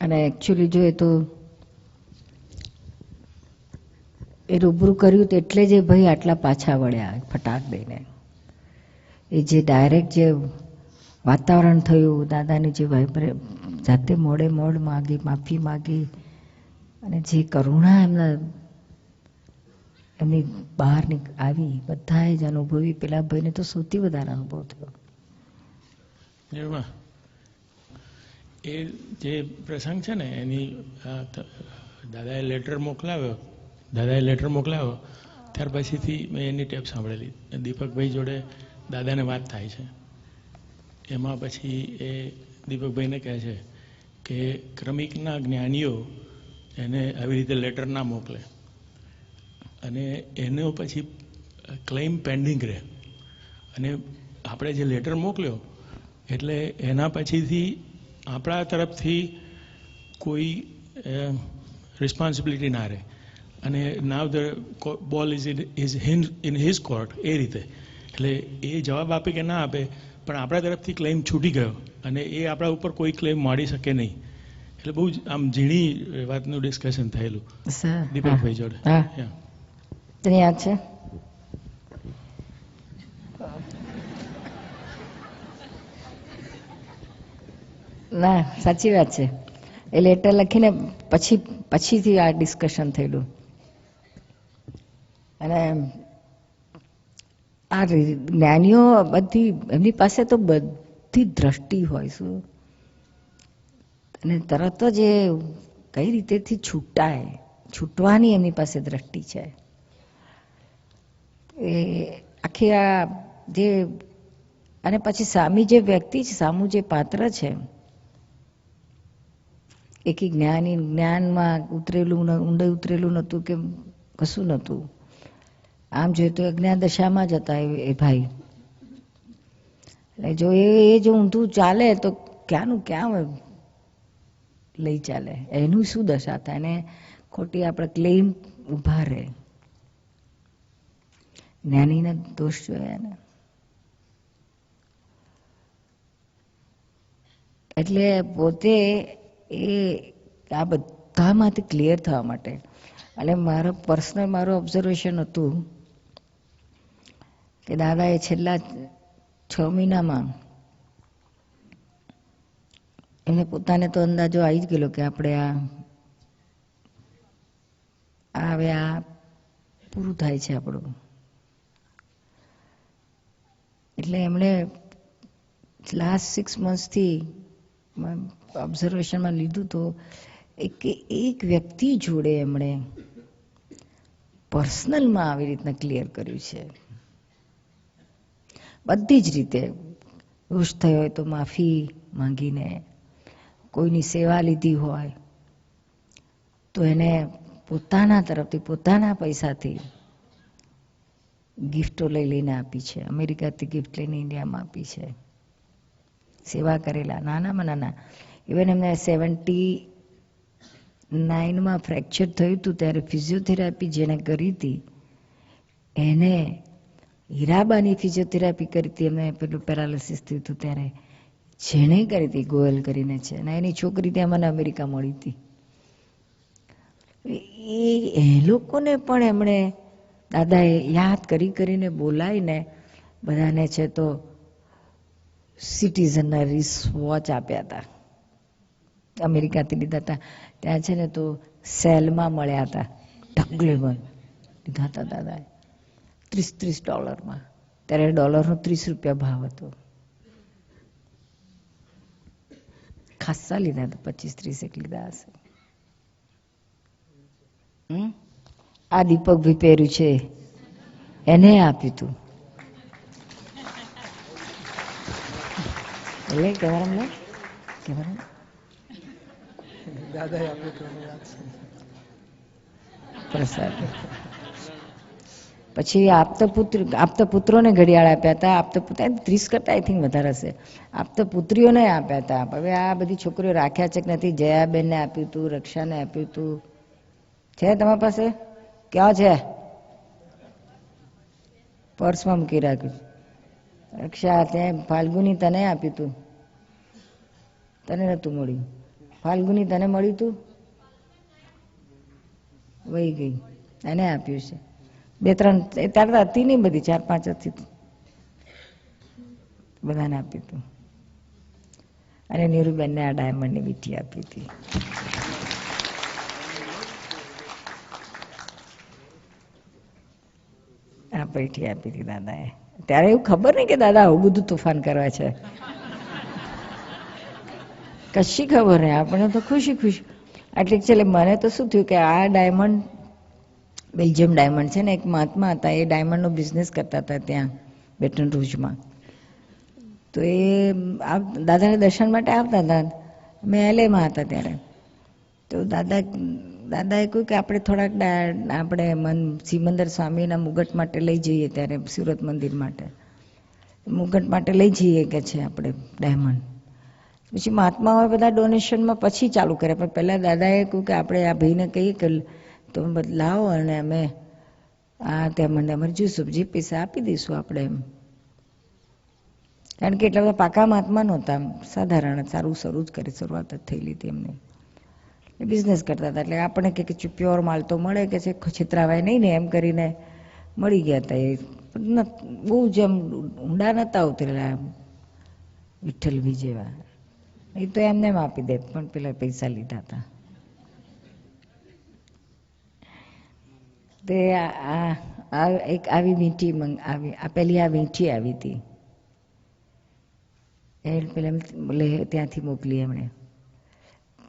અને એકચ્યુઅલી જોઈએ તો એ રૂબરૂ કર્યું તો એટલે જ એ ભાઈ આટલા પાછા વળ્યા ફટાક દઈને. એ જે ડાયરેક્ટ જે વાતાવરણ થયું, દાદાની જે જાતે મોડે માગી, માફી માગી અને જે કરુણા એમની બહાર આવી, બધાએ જ અનુભવી. પેલા ભાઈને તો સૌથી વધારે અનુભવ થયો. એ જે પ્રસંગ છે ને એની દાદાએ લેટર મોકલાવ્યો ત્યાર પછીથી મેં એની ટેપ સાંભળેલી. દીપકભાઈ જોડે દાદાને વાત થાય છે. એમાં પછી એ દીપકભાઈને કહે છે કે ક્રમિકના જ્ઞાનીઓ એને આવી રીતે લેટર ના મોકલે અને એનો પછી ક્લેમ પેન્ડિંગ રહે અને આપણે જે લેટર મોકલ્યો એટલે એના પછીથી આપણા તરફથી કોઈ રિસ્પોન્સિબિલિટી ના રહે અને now the ball is in his court એ રીતે. એટલે એ જવાબ આપે કે ના આપે પણ આપણા તરફથી ક્લેમ છૂટી ગયો અને એ આપણા ઉપર કોઈ ક્લેમ માંડી શકે નહીં. એટલે બહુ જ આમ ઝીણી વાતનું ડિસ્કશન થયેલું દીપકભાઈ જોડે. હા, તને યાદ છે? ના, સાચી વાત છે. એ લેટર લખીને પછીથી આ ડિસ્કશન થયેલું. અને આ જ્ઞાનીઓ બધી એમની પાસે તો બધી દ્રષ્ટિ હોય શું, અને તરત જ એ કઈ રીતેથી છૂટવાની એમની પાસે દ્રષ્ટિ છે. એ આખી આ જે અને પછી સામી જે વ્યક્તિ છે, સામું જે પાત્ર છે, એક જ્ઞાનમાં ઉતરેલું ઊંડે ઉતરેલું નહોતું કે કશું નહોતું. આમ જોઈએ તો અજ્ઞાન દશામાં જ હતા એ ભાઈ. એટલે જો એ જો ઊંધું ચાલે તો ક્યાંનું ક્યાં લઈ ચાલે, એનું શું દશા થાય, અને ખોટી આપણે ક્લેમ ઊભા રહે. જ્ઞાનીને દોષ જોયા ને એટલે પોતે એ આ બધામાંથી ક્લિયર થવા માટે. અને મારું ઓબ્ઝર્વેશન હતું કે દાદાએ છેલ્લા 6 મહિનામાં એમને પોતાને તો અંદાજો આવી જ ગયેલો કે આપણે હવે આ પૂરું થાય છે આપણું. એટલે એમણે લાસ્ટ 6 મંથ્સથી ઓબ્ઝર્વેશનમાં લીધું તો એક વ્યક્તિ જોડે એમણે પર્સનલમાં આવી રીતના ક્લિયર કર્યું છે. બધી જ રીતે દોષ થયો હોય તો માફી માંગીને, કોઈની સેવા લીધી હોય તો એને પોતાના તરફથી પોતાના પૈસાથી ગિફ્ટો લઈને આપી છે. અમેરિકાથી ગિફ્ટ લઈને ઇન્ડિયામાં આપી છે. સેવા કરેલા નાનામાં નાના. ઇવન એમને 79માં ફ્રેક્ચર થયું હતું ત્યારે ફિઝિયોથેરાપી જેને કરી હતી એને હીરાબાની ફિઝિયોથેરાપી કરી હતી. એમને પેલું પેરાલિસિસ થયું હતું ત્યારે જેણે કરી હતી ગોયલ કરીને છે, અને એની છોકરી ત્યાં મને અમેરિકા મળી હતી. એ લોકોને પણ એમણે દાદાએ યાદ કરીને બોલાવીને બધાને છે તો સિટીઝનના રિસ્ટ-વોચ આપ્યા હતા. અમેરિકાથી લીધા હતા. ત્યાં છે ને તો સેલમાં મળ્યા હતા, ઢગલેમાં લીધા હતા દાદાએ $30. ત્યારે ડોલરનો $30 ભાવ હતો. ખાસ્સા લીધા હતા, 25-30 એક લીધા હશે. આ દીપકભાઈ પહેર્યું છે એને આપ્યું હતું. એટલે કેવાનું દાદાએ પ્રસાદ. પછી આપતા પુત્રોને ઘડિયાળ આપ્યા હતા. આપતા પુત્ર 30 કરતા આઈ થિંક વધારે હશે. આપતા પુત્રીઓને આપ્યા હતા. હવે આ બધી છોકરીઓ રાખ્યા છે કે નથી? જયાબેનને આપ્યું હતું, રક્ષાને આપ્યું હતું. છે તમારી પાસે? ક્યાં છે? પર્સમાં મૂકી રાખ્યું. રક્ષા ત્યાં ફાલ્ગુની તને આપ્યું હતું, તને નતું મળ્યું. ફાલ્ગુની તને મળ્યું હતું? વહી ગઈ. એને આપ્યું છે 2-3. ત્યારે હતી નહીં બધી, 4-5 હતી. બધાને આપ્યું હતું. અને નીરુબેનને આ ડાયમંડની વીંટી આપી હતી. આ પૈઠી આપી હતી દાદાએ. ત્યારે એવું ખબર નહીં કે દાદા આવું બધું તોફાન કરવા છે, કશી ખબર નહીં. આપણે તો ખુશી. એટલે ચાલે મને તો શું થયું કે આ ડાયમંડ બેલ્જિયમ ડાયમંડ છે ને, એક મહાત્મા હતા, એ ડાયમંડનો બિઝનેસ કરતા હતા ત્યાં બેટન રૂજમાં. તો એ દાદાને દર્શન માટે આવતા હતા. અમે એલએમાં હતા ત્યારે. તો દાદાએ કહ્યું કે આપણે થોડાક આપણે સિમંદર સ્વામીના મુગટ માટે લઈ જઈએ ત્યારે સુરત મંદિર માટે. મુગટ માટે લઈ જઈએ કે છે આપણે ડાયમંડ. પછી મહાત્માઓએ બધા ડોનેશનમાં પછી ચાલુ કર્યા, પણ પહેલાં દાદાએ કહ્યું કે આપણે આ ભાઈને કહીએ કે તમે લાવો અને અમે આ ત્યાં મને અમારે જોઈશું, જે પૈસા આપી દઈશું આપણે એમ. કારણ કે એટલા બધા પાકા મહાત્મા નહોતા, સાધારણ સારું શરૂ જ કરી, શરૂઆત જ થયેલી હતી એમને. બિઝનેસ કરતા હતા એટલે આપણે કે પ્યોર માલ તો મળે કે છે, છેતરાવાય નહીં ને એમ કરીને મળી ગયા હતા. એ બહુ જેમ ઊંડા નહોતા ઉતરેલા વિઠ્ઠલભી જેવા. એ તો એમને એમ આપી દે, પણ પેલા પૈસા લીધા હતા. તે એક આવી વીંટી આવી, આ પેલી આ વીંટી આવી હતી એ પેલા ત્યાંથી મોકલી એમણે,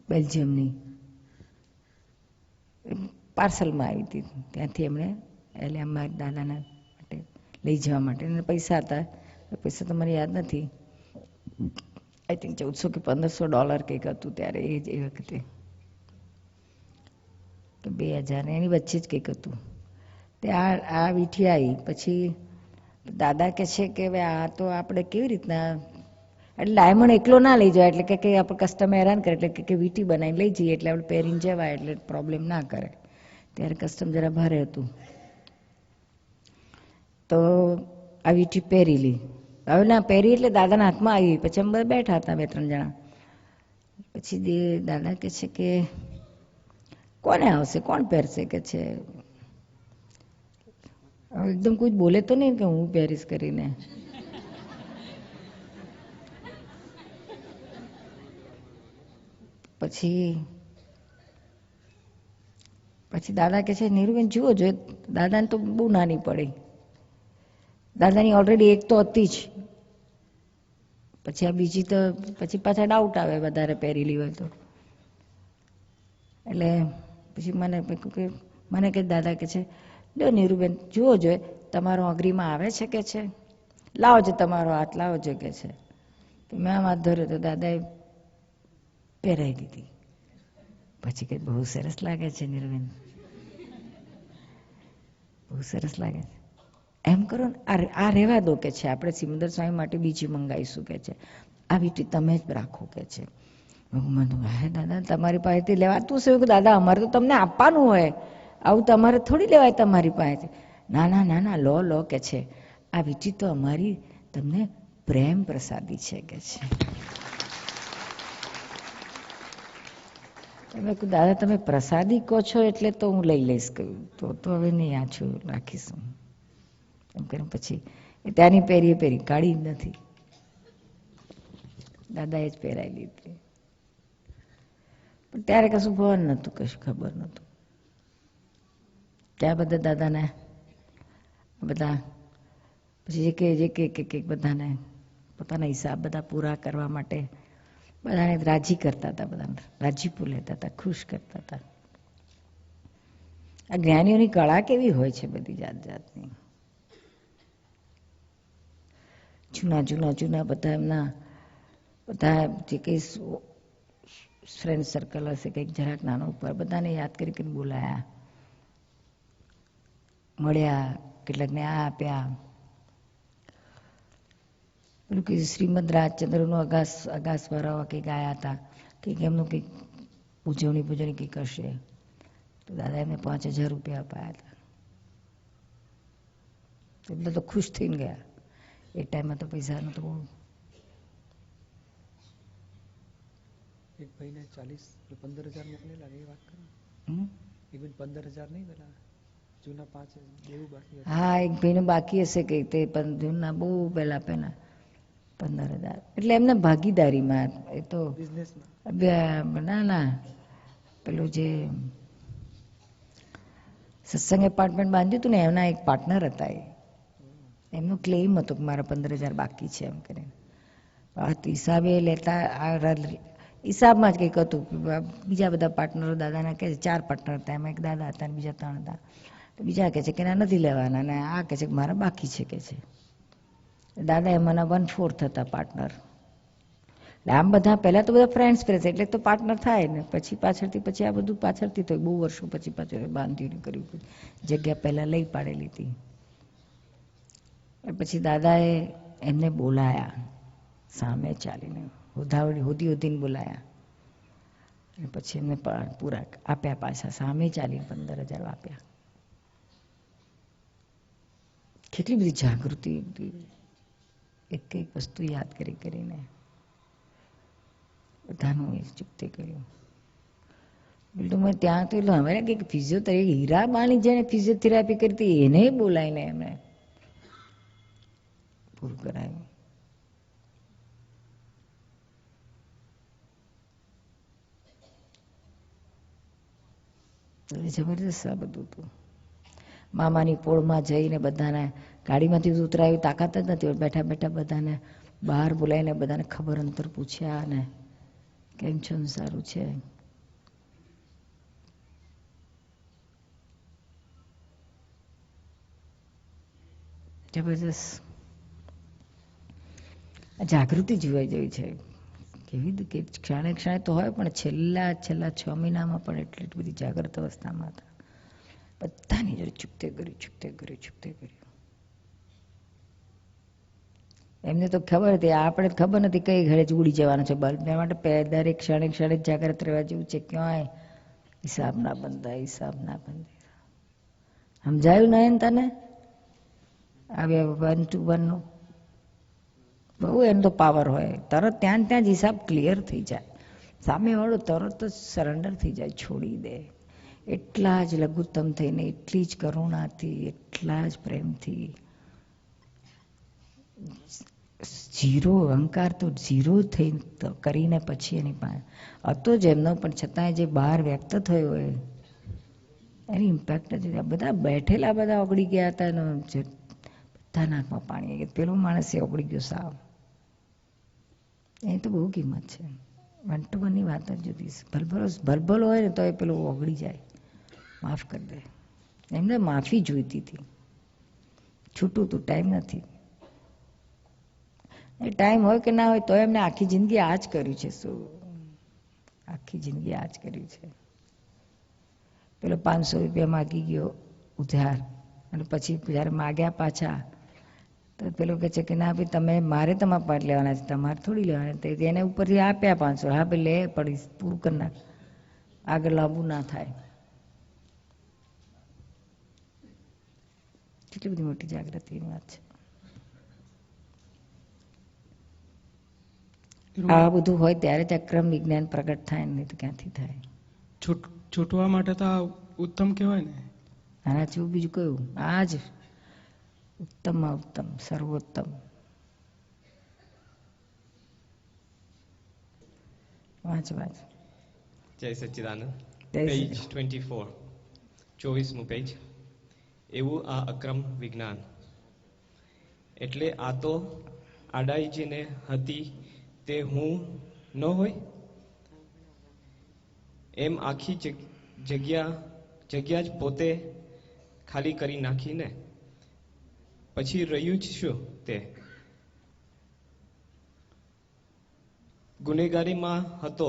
બેલ્જિયમની પાર્સલમાં આવી હતી ત્યાંથી એમણે, એટલે અમારા દાદાના માટે લઈ જવા માટે. એને પૈસા હતા, પૈસા તો મને યાદ નથી, આઈ થિંક $1400 કે $1500 કંઈક હતું ત્યારે એ વખતે, કે 2000 એની વચ્ચે જ કંઈક હતું. તે આ વીંટી આવી પછી દાદા કહે છે કે હવે આ તો આપણે કેવી રીતના, એટલે ડાયમંડ એકલો ના લઈ જવાય, એટલે કે આપણે કસ્ટમર હેરાન કરે, એટલે કે વીંટી બનાવીને લઈ જઈએ એટલે આપણે પહેરીને જવાય એટલે પ્રોબ્લેમ ના કરે. ત્યારે કસ્ટમ જરા ભારે હતું તો આ વીંટી પહેરી લી. હવે ના પહેરી એટલે દાદાના હાથમાં આવી, પછી અમે બધા બેઠા હતા 2-3 જણા. પછી દાદા કહે છે કે કોને આવશે, કોણ પહેરશે કે છે. એકદમ કોઈ બોલે તો નહીં કે હું પહેરીશ કરીને. પછી દાદા કહે છે નીરુબેન જુઓ જોઈએ, દાદાને તો બહુ નાની પડી, દાદાની ઓલરેડી એક તો હતી જ, પછી આ બીજી તો પછી પાછા ડાઉટ આવે વધારે પહેરેલી હોય તો. એટલે પછી મને કે દાદા કે છે લો નીરુબેન જુઓ જોઈએ તમારો અગ્રીમાં આવે છે કે છે, લાવજો તમારો હાથ લાવજો કે છે. તો મેં આમ હાથ ધર્યો તો દાદાએ પહેરાવી દીધી. પછી કે બહુ સરસ લાગે છે નીરુબેન, બહુ સરસ લાગે છે. એમ કરો ને આ રહેવા દો કે છે, આપણે સિમંદર સ્વામી માટે બીજી મંગાવીશું કે છે, આ વીંટી તમે જ રાખો કે છે. હે દાદા તમારી પાસેથી લેવાતું છે કે દાદા અમારે તો તમને આપવાનું હોય, આવું તમારે થોડી લેવાય તમારી પાસેથી. ના ના ના ના લો લો કે છે, આ વીંટી તો અમારી તમને પ્રેમ પ્રસાદી છે કે છે. મેં કહ્યું દાદા તમે પ્રસાદી કહો છો એટલે તો હું લઈ લઈશ, કહ્યું તો હવે નહીં આ છું રાખીશું એમ કરીને. પછી ત્યાંની પહેરી કાઢી જ નથી, દાદાએ જ પહેરાવી લીધી. પણ ત્યારે કશું ભાન નહોતું, કશું ખબર નહોતું. ત્યાં બધા દાદાને બધા પછી જે કે બધાને પોતાના હિસાબ બધા પૂરા કરવા માટે બધાને રાજી કરતા હતા, બધાને રાજીપો લેતા હતા, ખુશ કરતા હતા. આ જ્ઞાનીઓની કળા કેવી હોય છે, બધી જાત જાતની. જૂના બધા એમના બધા જે કંઈ ફ્રેન્ડ સર્કલ હશે કંઈક જરાક નાનો ઉપર બધાને યાદ કરીને બોલાયા, મળ્યા, કેટલાકને આ આપ્યા. પેલું કે શ્રીમદ રાજચંદ્રનું અગાસવાળા કંઈક આવ્યા હતા, કંઈક એમનું કંઈક ઉજવણી કંઈક હશે, તો દાદા એમને $5000 અપાયા હતા. એટલે તો ખુશ થઈને ગયા. એ ટાઈમમાં તો પૈસાનું તો બહુ. એક ભાઈને 15,000 મોકલેલા એ વાત કરો. ઇવન 15,000 નહીં પેલા જૂના 5 દેવું બાકી. હા એક ભાઈને બાકી હશે કે તે જૂના બહુ પહેલા 15,000 એટલે એમને ભાગીદારીમાં. એ તો ના પેલું જે સત્સંગ એપાર્ટમેન્ટ બાંધ્યું હતું ને એમના એક પાર્ટનર હતા, એમનું ક્લેમ હતું કે મારા 15,000 બાકી છે એમ કરીને. હિસાબે લેતા હિસાબમાં જ કંઈક હતું. બીજા બધા પાર્ટનરો દાદાના કહે છે 4 પાર્ટનર હતા, એમાં એક દાદા હતા અને બીજા 3 હતા. તો બીજા કહે છે કે ના નથી લેવાના, અને આ કહે છે કે મારા બાકી છે કે છે. દાદા એમાંના 1/4 હતા પાર્ટનર. આમ બધા પહેલા તો બધા ફ્રેન્ડ્સ છે એટલે તો પાર્ટનર થાય ને, પછી પાછળથી આ બધું પાછળથી થયું, બહુ વર્ષો પછી પાછળ બાંધ્યું કર્યું, જગ્યા પહેલા લઈ પાડેલી હતી. પછી દાદાએ એમને બોલાયા સામે ચાલીને, હોદીને બોલાયા. અને પછી એમને પૂરા આપ્યા પાછા, સામે ચાલીને 15,000 આપ્યા. કેટલી બધી જાગૃતિ હતી, એક એક વસ્તુ યાદ કરીને બધાનું એ ચૂકતે કર્યું. બિલ્ડિંગમાં ત્યાં તો એટલે અમે કંઈક ફિઝિયોથેરાપી, હીરાબાની જેને ફિઝિયોથેરાપી કરી હતી એને બોલાવીને એમને પૂરું કરાયું. જબરદસ્ત આ બધું હતું. મામાની પોળમાં જઈને બધાને ગાડીમાંથી ઉતરાવી, તાકાત જ નથી, બેઠા બેઠા બધાને બહાર બોલાવીને બધાને ખબર અંતર પૂછ્યા અને કેમ છો, સારું છે. જબરદસ્ત જાગૃતિ જોવાઈ જેવી છે. કેવી કે ક્ષણે ક્ષણે તો હોય, પણ છેલ્લા 6 મહિનામાં પણ એટલી બધી જાગ્રત અવસ્થામાં હતા. બધાની જોડે ચૂકતે કર્યું. એમને તો ખબર હતી, આપણે ખબર નથી કઈ ઘરે જ ઉડી જવાનું છે બલ્બ. એ માટે દરેક ક્ષણે જાગ્રત રહેવા જેવું છે. ક્યાંય હિસાબ ના બંધાય. સમજાયું ને તને? આવે 1 to 1 નું બહુ એનો તો પાવર હોય. તરત ત્યાં જ હિસાબ ક્લિયર થઈ જાય. સામેવાળો તરત જ સરેન્ડર થઈ જાય, છોડી દે. એટલા જ લઘુત્તમ થઈને, એટલી જ કરુણાથી, એટલા જ પ્રેમથી, ઝીરો અહંકાર તો ઝીરો થઈ કરીને પછી એની પાસે હતો જ એમનો, પણ છતાંય જે બહાર વ્યક્ત થયો હોય એની ઇમ્પેક્ટ જ. બધા બેઠેલા બધા ઓગળી ગયા હતા, બધા નાકમાં પાણી આવી ગયું. પેલો માણસ એ ઓગળી ગયો સાવ. એની તો બહુ કિંમત છે. 1 to 1 ની વાત જ જુદી. ભલભલો હોય ને તો એ પેલું ઓગળી જાય, માફ કરી દે. એમને માફી જોઈતી હતી, છૂટું તું, ટાઈમ નથી. એ ટાઈમ હોય કે ના હોય તો એમને આખી જિંદગી આ જ કર્યું છે. શું આખી જિંદગી આ જ કર્યું છે. પેલો 500 રૂપિયા માગી ગયો ઉધાર, અને પછી જયારે માગ્યા પાછા તો પેલો કહે છે કે ના ભાઈ તમે, મારે તમારા પાટ લેવાના છે, તમારે થોડી લેવાના. એને ઉપરથી આપ્યા 500. હા ભાઈ લે, પડી પૂરું કરી નાખ, આગળ લાંબુ ના થાય. કેટલી બધી મોટી જાગૃતિની વાત છે. આ બધું હોય ત્યારે જ અક્રમ વિજ્ઞાન પ્રગટ થાય, નહીં તો ક્યાંથી થાય? છૂટવા માટે તો આ ઉત્તમ કહેવાય ને. આના જેવું બીજું કયું? આ જ ઉત્તમમાં ઉત્તમ, સર્વોત્તમ. વાંચ. જય સચ્ચિદાનંદ. જય પેજ સચ્ચિદાનંદ. 24, 24મું પેજ. એવું આ અક્રમ વિજ્ઞાન એટલે આ તો આડાઈ જેને હતી તે હું ન હોય, એમ આખી જગ્યા જ પોતે ખાલી કરી નાખીને પછી રહ્યું જ શું તે? ગુનેગારીમાં હતો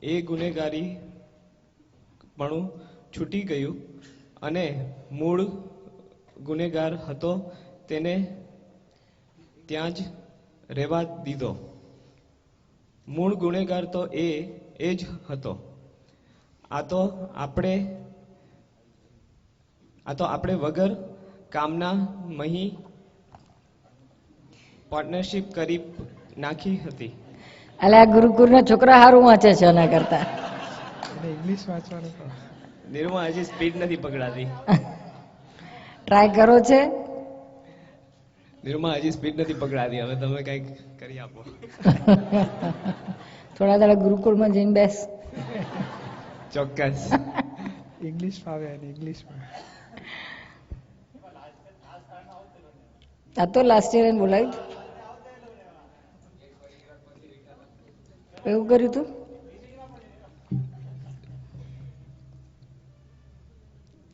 એ ગુનેગારી પણ છૂટી ગયું, અને મૂળ ગુનેગાર હતો તેને ત્યાં જ રહેવા દીધો. મૂળ ગુનેગાર તો એ જ હતો. આ તો આપણે વગર કામના મહી પાર્ટનરશિપ કરી નાખી હતી. અલા ગુરુકુળના છોકરા હારું વાંચે છે એના કરતા. ઇંગ્લિશ વાંચવાનું નિરૂમા હજી સ્પીડ નથી પકડાતી. ટ્રાય કરો છે. નિરૂમા હજી સ્પીડ નથી પકડાતી. હવે તમે કંઈક કરી આપો. થોડા દાડા ગુરુકુળમાં જઈને બેસ. ચોક્કસ. ઇંગ્લિશ ફાવે અને ઇંગ્લિશમાં. આ તો લાસ્ટ યર એને બોલાવ્યું એવું કર્યું હતું.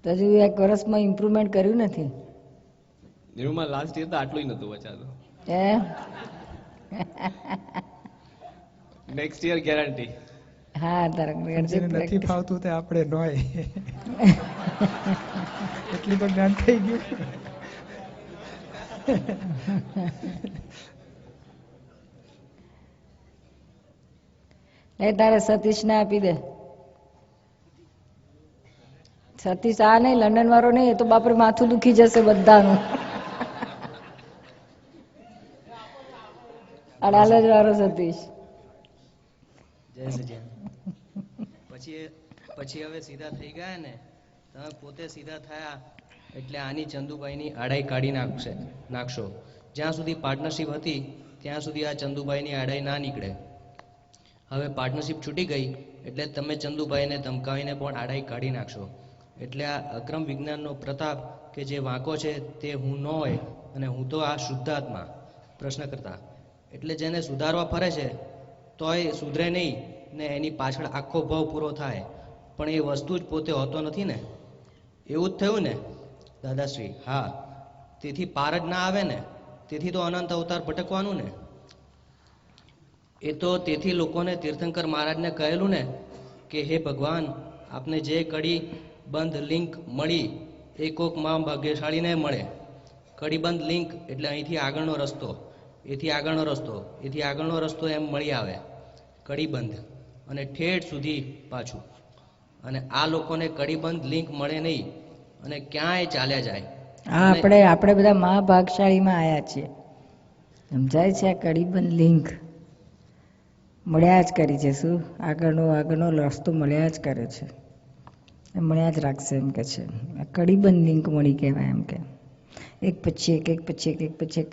તો હજુ 1 વર્ષમાં ઇમ્પ્રુવમેન્ટ કર્યું નથી. નિરૂમા લાસ્ટ યર તો આટલું નતું વચાતું. Next year guarantee. હા જેને નથી ફાવતું તે આપણે નોય. એટલી તો જ્ઞાન થઈ ગયું. એ તારે સતીશને આપી દે. સતીશ આ નહીં, લંડન વાળો નહીં, એ તો બાપરે માથું દુખી જશે બધાનું. અડાલજ વાળો સતીશ. જય સચિન. પછી હવે સીધા થઈ ગયા ને, તમે પોતે સીધા થયા એટલે આની ચંદુભાઈની આડાઈ કાઢી નાખશો. જ્યાં સુધી પાર્ટનરશિપ હતી ત્યાં સુધી આ ચંદુભાઈની આડાઈ ના નીકળે. હવે પાર્ટનરશિપ છૂટી ગઈ એટલે તમે ચંદુભાઈને ધમકાવીને પણ આડાઈ કાઢી નાખશો. એટલે આ અક્રમ વિજ્ઞાનનો પ્રતાપ કે જે વાંકો છે તે હું ન હોય અને હું તો આ શુદ્ધાત્મા પ્રશ્ન કરતા. એટલે જેને સુધારવા ફરે છે તોય સુધરે નહીં ને એની પાછળ આખો ભાવ પૂરો થાય, પણ એ વસ્તુ જ પોતે હોતો નથી ને. એવું જ થયું ને દાદાશ્રી? હા, તેથી પાર જ ના આવે ને, તેથી તો અનંત અવતાર ભટકવાનું ને. એ તો તેથી લોકોને તીર્થંકર મહારાજને કહેલું ને કે હે ભગવાન, આપને જે કડી બંધ લિંક મળી એ કોક માં ભાગ્યશાળીને મળે. કડીબંધ લિંક એટલે અહીંથી આગળનો રસ્તો, એથી આગળનો રસ્તો, એથી આગળનો રસ્તો એમ મળી આવે. કડીબંધ અને ઠેઠ સુધી પાછું. અને આ લોકોને કડીબંધ લિંક મળે નહીં અને ક્યાંય ચાલ્યા જાય. હા, આપણે બધા મહાભાગશાળીમાં આવ્યા છીએ, સમજાય છે? આ કડીબંધ લિંક મળ્યા જ કરી છે. શું? આગળનો રસ્તો મળ્યા જ કરે છે, મળ્યા જ રાખશે એમ કે છે. આ કડીબંધ લિંક મળી કહેવાય એમ કે એક પછી એક, એક પછી એક, એક પછી એક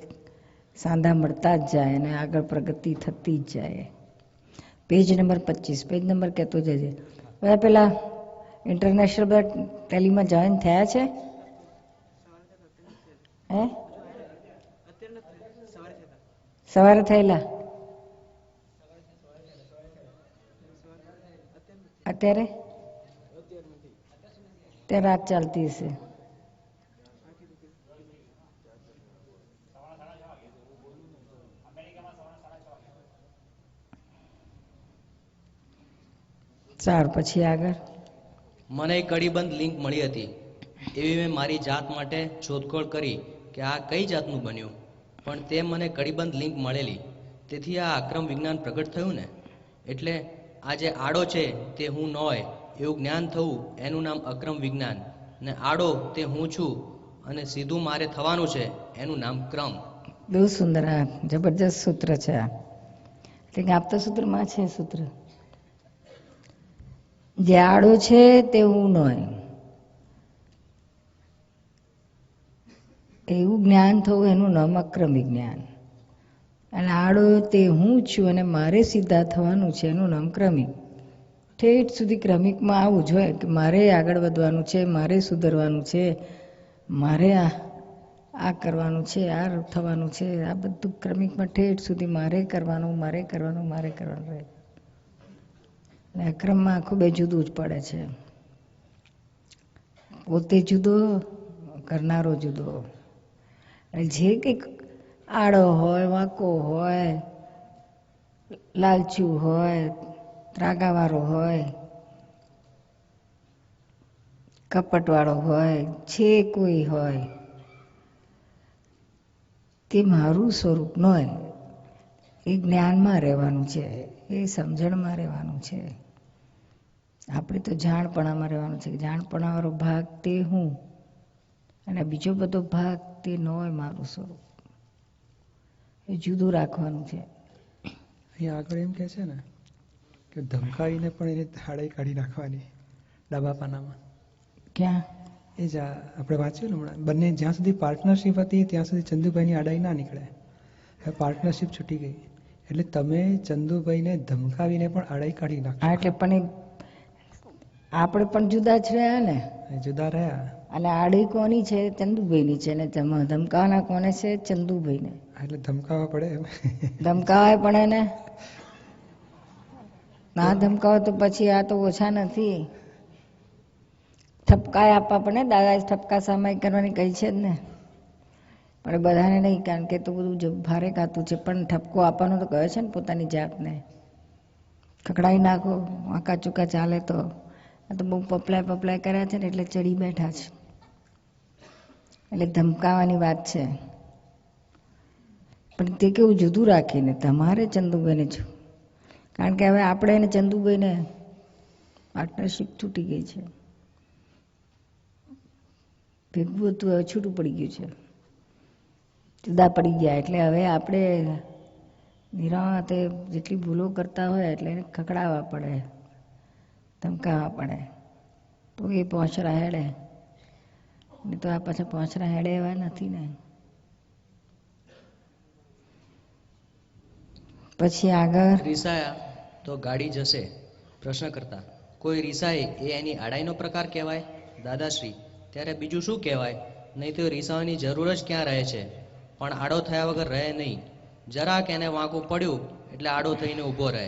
સાંધા મળતા જ જાય અને આગળ પ્રગતિ થતી જ જાય. પેજ નંબર 25, પેજ નંબર કહેતો જજે. બધા પેલા ઇન્ટરનેશનલ બધા ટેલીમાં જોઈન થયા છે? હે? સવારે થયેલા? અત્યારે ત્યાં રાત ચાલતી હશે. સારું, પછી આગળ. મને એક કડીબંધ લિંક મળી હતી. એવી મેં મારી જાત માટે શોધખોળ કરી કે આ કઈ જાતનું બન્યું, પણ તે મને કડીબંધ લિંક મળેલી. તેથી આ અક્રમ વિજ્ઞાન પ્રગટ થયું ને. એટલે આ જે આડો છે તે હું ન હોય એવું જ્ઞાન થવું, એનું નામ અક્રમ વિજ્ઞાન. ને આડો તે હું છું અને સીધું મારે થવાનું છે, એનું નામ ક્રમ. બહુ સુંદર, આ જબરજસ્ત સૂત્ર છે. આ એટલે કે આપતા સૂત્રમાં છે સૂત્ર. જે આડો છે તે હું ન હોય એવું જ્ઞાન થવું, એનું નામ અક્રમ વિજ્ઞાન. અને આડો તે હું છું અને મારે સીધા થવાનું છે, એનું નામ ક્રમિક. ઠેઠ સુધી ક્રમિકમાં આવવું જોઈએ કે મારે આગળ વધવાનું છે, મારે સુધરવાનું છે, મારે આ કરવાનું છે, આ થવાનું છે. આ બધું ક્રમિકમાં ઠેઠ સુધી મારે કરવાનું, મારે કરવાનું, મારે કરવાનું રહે. અને અક્રમમાં આખું બે જુદું જ પડે છે. પોતે જુદો, કરનારો જુદો. જે કંઈક આડો હોય, વાંકો હોય, લાલચુ હોય, ત્રાગાવાળો હોય, કપટવાળો હોય, જે કોઈ હોય, તે મારું સ્વરૂપ ન હોય. એ જ્ઞાનમાં રહેવાનું છે, એ સમજણમાં રહેવાનું છે. આપણે તો જાણપણામાં રહેવાનું છે. જાણપણાવાળો ભાગ તે હું અને બીજો બધો ભાગ તે ન હોય મારું સ્વરૂપ. એ જુદું રાખવાનું છે. અહીંયા આગળ એમ કહે છે ને કે ધમકાવીને પણ એને આડાઈ કાઢી નાખવાની ડાબા પાનામાં. ક્યાં? એ જ આપણે વાંચ્યું ને હમણાં. બંને જ્યાં સુધી પાર્ટનરશિપ હતી ત્યાં સુધી ચંદુભાઈની આડાઈ ના નીકળે. હવે પાર્ટનરશિપ છૂટી ગઈ એટલે તમે ચંદુભાઈને ધમકાવીને પણ આડાઈ કાઢી નાખો. હા, એટલે પણ આપણે પણ જુદા જ રહ્યા ને. જુદા રહ્યા. અને આડી કોની છે? ચંદુભાઈની છે. ને ધમકાવાના કોને છે? ચંદુભાઈને. એટલે ધમકાવવા પડે એમ. ધમકાવાય પડે ને. ના ધમકાવો તો પછી આ તો ઓછા નથી. ઠપકાય આપવા પડે. દાદાએ ઠપકા સામાયિક કરવાની કહી છે જ ને. પણ બધાને નહીં, કારણ કે તો બધું ભારે કાતું છે. પણ ઠપકો આપવાનો તો કહે છે ને પોતાની જાતને. ખકડાઈ નાખો, વાંકા ચૂકા ચાલે તો. આ તો બહુ પપલાય કર્યા છે ને એટલે ચડી બેઠા છે. એટલે ધમકાવાની વાત છે. પણ તે કેવું જુદું રાખીને તમારે ચંદુભાઈને છું, કારણ કે હવે આપણે એને ચંદુભાઈને પાર્ટનરશીપ છૂટી ગઈ છે, ભેગું હતું હવે છૂટું પડી ગયું છે, જુદા પડી ગયા. એટલે હવે આપણે નિરાતે જેટલી ભૂલો કરતા હોય એટલે એને ખકડાવવા પડે, ધમકાવવા પડે, તો એ પહોંચરા હેડે. નહીં તો આ પાછા પહોંચરા હેડે એવા નથી ને. પછી આગળ રીસાયા તો ગાડી જશે. પ્રશ્ન કરતા કોઈ રીસાય એ એની આડાઈનો પ્રકાર કહેવાય? દાદાશ્રી ત્યારે બીજું શું કહેવાય? નહીં તો રીસાવાની જરૂર જ ક્યાં રહે છે, પણ આડો થયા વગર રહે નહીં. જરાક એને વાંકું પડ્યું એટલે આડો થઈને ઊભો રહે.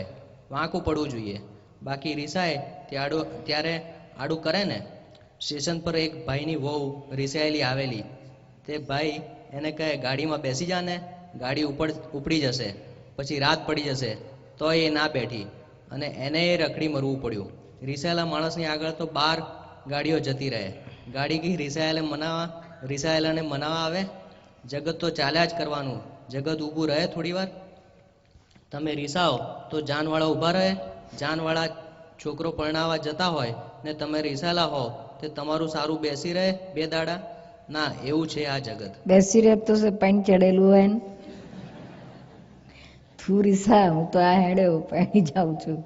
વાંકું પડવું જોઈએ, બાકી રીસાય ત્યારે આડું કરે ને. સ્ટેશન પર એક ભાઈની વહુ રીસાયેલી આવેલી. તે ભાઈ એને કહે ગાડીમાં બેસી જા ને, ગાડી ઉપડી જશે, પછી રાત પડી જશે. તો એ ના બેઠી અને એને રખડી મરવું પડ્યું. રીસાયેલા માણસની આગળ તો 12 ગાડીઓ જતી રહે. ગાડી કઈ રીસાયેલાને મનાવા આવે? જગત તો ચાલ્યા જ કરવાનું. જગત ઊભું રહે થોડી વાર? તમે રીસાઓ તો જાનવાળા ઊભા રહે? જાનવાળા છોકરો પરણાવવા જતા હોય ને તમે રીસાયેલા હો તે તમારું સારું બેસી રહે 2 દાડા? ના, એવું છે આ જગત. બેસી રહે તો પેન્ટ ચડેલું હોય ને, તું રીસા, હું તો આ હેડે પહેરી જાઉં છું.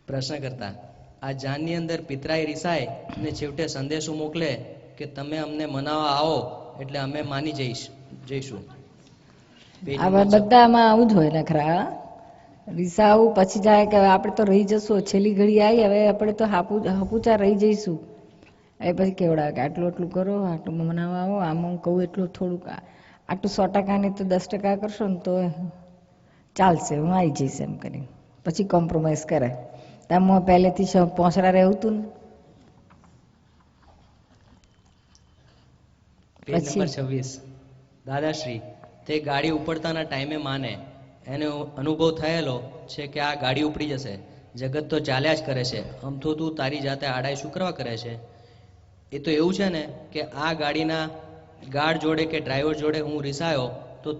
પ્રશ્ન કરતા આ જાનની અંદર પિતરાઈ રીસાય ને છેવટે સંદેશો મોકલે કે તમે અમને મનાવવા આવો એટલે અમે માની જઈશું. આ બધામાં આવું જ હોય નખરા. રીસા આવું પછી જાય કે હવે આપણે તો રહી જશું, છેલ્લી ઘડી આવી, હવે આપણે તો હાપુચા રહી જઈશું. એ પછી કેવડાવે કે આટલું કરો, આટલું મનાવવા આવો. આમ હું કહું એટલું થોડુંક, આટલું 100% નહીં તો 10% કરશો ને તો ચાલશે, હું આવી જઈશ એમ કરી પછી કોમ્પ્રોમાઇઝ કરે. તેમાં પહેલેથી પોસડા રહેવું હતું ને. Page number 26. દાદાશ્રી તે ગાડી ઉપડતાના ટાઈમે માને, એને અનુભવ થયેલો છે કે આ ગાડી ઉપડી જશે. જગત તો ચાલ્યા જ કરે છે, આમ તો તું તારી જાતે આડાઈ શું કરવા કરે છે? એ તો એવું છે ને કે આ ગાડીના ગાર્ડ જોડે કે ડ્રાઈવર જોડે હું રીસાયો તો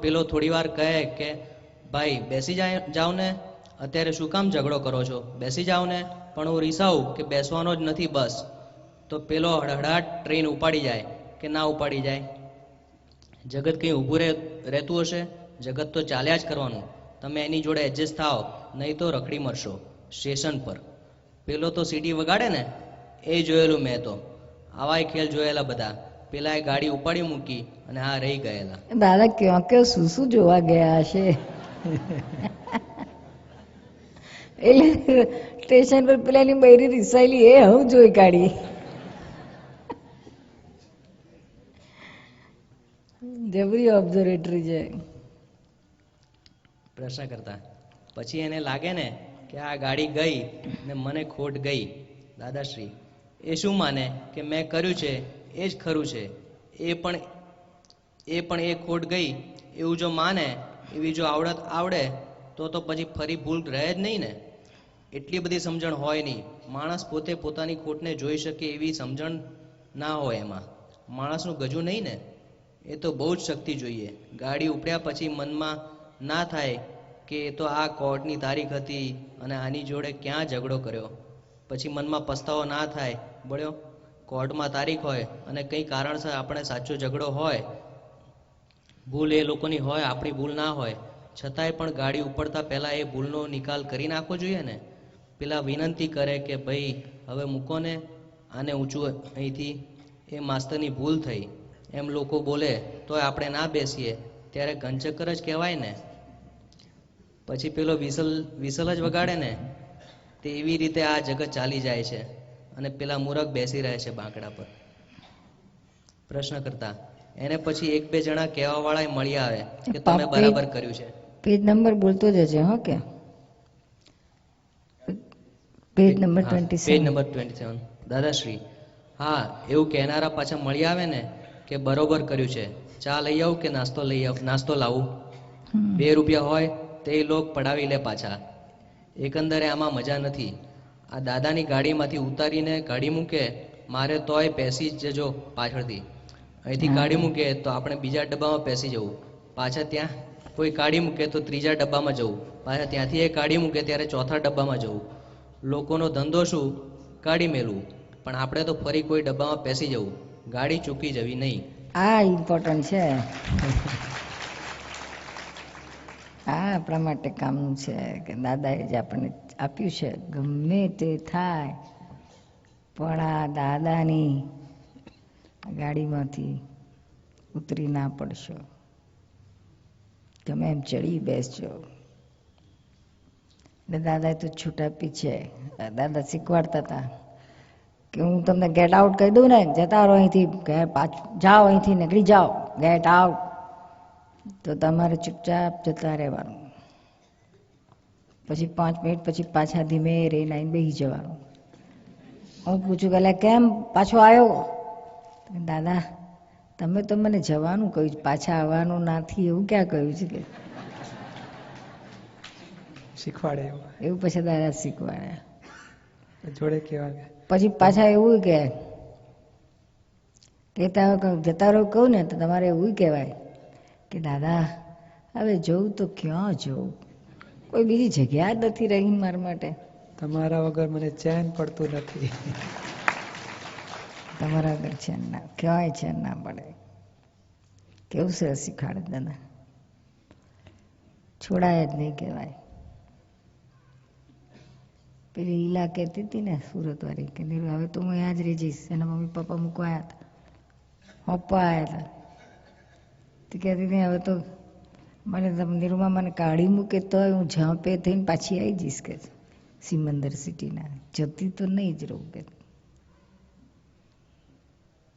પેલો થોડી વાર કહે કે ભાઈ બેસી જાઓ ને, અત્યારે શું કામ ઝઘડો કરો છો, બેસી જાઓ ને. પણ હું રીસાવું કે બેસવાનો જ નથી બસ, તો પેલો હળહળાટ ટ્રેન ઉપાડી જાય કે ના ઉપાડી જાય? જગત કંઈ ઊભું રહેતું હશે? જગત તો ચાલ્યા જ કરવાનું. તમે એની જોડે એડજસ્ટ થાઓ, નહીં તો રખડી મરશો સ્ટેશન પર. પેલો તો સીટી વગાડે ને, એ જોયેલું મેં તો. આવાય ખેલ જોયેલા બધા. પેલા એ ગાડી ઉપાડી મૂકી અને આ રહી ગયેલા. દાદા ક્યાં શું જોવા ગયા હશે? એટલે સ્ટેશન પર પેલાની બૈરી રીસાયેલી એ હું જોઈ કાઢી. જબરી ઓબ્ઝર્વેટરી છે. પ્રશ્ન કરતા પછી એને લાગે ને કે આ ગાડી ગઈ ને મને ખોટ ગઈ. દાદાશ્રી એ શું માને કે મેં કર્યું છે એ જ ખરું છે, એ પણ એ ખોટ ગઈ એવું જો માને, એવી જો આવડત આવડે તો પછી ફરી ભૂલ રહે જ નહીં ને. એટલી બધી સમજણ હોય નહીં. માણસ પોતે પોતાની ખોટને જોઈ શકે એવી સમજણ ના હોય એમાં. માણસનું ગજું નહીં ને, એ તો બહુ જ શક્તિ જોઈએ. ગાડી ઉપડ્યા પછી મનમાં ના થાય કે એ તો આ કોર્ટની તારીખ હતી અને આની જોડે ક્યાં ઝઘડો કર્યો. પછી મનમાં પસ્તાવો ના થાય, બોલ્યો કોર્ટમાં તારીખ હોય અને કંઈ કારણસર આપણે સાચો ઝઘડો હોય, ભૂલ એ લોકોની હોય, આપણી ભૂલ ના હોય, છતાંય પણ ગાડી ઉપડતા પહેલાં એ ભૂલનો નિકાલ કરી નાખવો જોઈએ ને. પેલા વિનંતી કરે કે ભાઈ હવે મૂકો ને આને ઊંચું અહીંથી, એ માસ્તરની ભૂલ થઈ એમ લોકો બોલે તોય આપણે ના બેસીએ, ત્યારે ઘનચક્કર જ કહેવાય ને. પછી પેલો વિસલ જ વગાડે ને. તે એવી રીતે આ જગત ચાલી જાય છે અને પેલા મૂરખ બેસી રહે છે બાંકડા પર. પ્રશ્ન કરતા એને પછી 1-2 જણા કહેવા વાળા મળી આવે કે તમે બરાબર કર્યું છે. પેજ નંબર બોલતો જશે. હો કે page number 27. Page number 27. Dadashri હા, એવું કહેનારા પાછા મળી આવે ને કે બરોબર કર્યું છે, ચા લઈ આવું કે નાસ્તો લાવું? 2 રૂપિયા હોય તે લોક પડાવી લે પાછા. એકંદરે આમાં મજા નથી. આ દાદાની ગાડીમાંથી ઉતારીને ગાડી મૂકે, મારે તોય બેસી જ જજો પાછળથી. અહીંથી કાઢી મૂકે તો આપણે બીજા ડબ્બામાં બેસી જવું, પાછા ત્યાં કોઈ કાઢી મૂકે તો ત્રીજા ડબ્બામાં જવું, પાછા ત્યાંથી એ કાઢી મૂકે ત્યારે ચોથા ડબ્બામાં જવું. લોકોનો ધંધો શું? કાઢી મેળવું. પણ આપણે તો ફરી કોઈ ડબ્બામાં બેસી જવું, ગાડી ચૂકી જવી નહીં. આ ઇમ્પોર્ટન્ટ છે. આ આપણા માટે કામનું છે કે દાદાએ જે આપણને આપ્યું છે, ગમે તે થાય પણ આ દાદાની ગાડીમાંથી ઉતરી ના પડશો, તમે એમ ચડી બેસજો. એટલે દાદાએ તો છૂટા પીછે દાદા શીખવાડતા હતા કે હું તમને ગેટ આઉટ કહી દઉં ને, જતા રહો અહીંથી, જાઓ અહીંથી, નીકળી જાઓ, ગેટ આઉટ, તો તમારે ચૂપચાપ જતા રહેવાનું. પછી 5 મિનિટ પછી પાછા ધીમે રહીને આવીને બેસી જવાનું. હું પૂછું કે એટલે કેમ પાછો આવ્યો? દાદા તમે તો મને જવાનું કહ્યું છે, પાછા આવવાનું નથી એવું ક્યાં કહ્યું છે? કે શીખવાડે એવું પછી દાદા શીખવાડે. જોડે કહેવાય. પછી પાછા એવું કે જતા રહો કહું ને તો તમારે એવું કહેવાય કે દાદા હવે જવું તો ક્યાં જવું, કોઈ બીજી જગ્યા જ નથી રહી મારા માટે. તમારા વગર મને ચેન પડતું નથી. તમારા વગર ચેન ના, ક્યાંય ચેન ના પડે. કેવું સરસ શીખવાડે દાદા, છોડાય જ નહીં કહેવાય. પેલી ઈલા કહેતી હતી ને સુરત વાળી કે હવે તો હું અહીંયા જ રહી જઈશ. એના મમ્મી પપ્પા મૂકવા આવ્યા હતા, હોપવા આવ્યા હતા. તો કહેતી હતી હવે તો મને નિરૂમા મને કાઢી મૂકે તો હું ઝાંપે થઈને પાછી આવી જઈશ કે સિમંદર સિટીના, જતી તો નહીં જ રહું કે.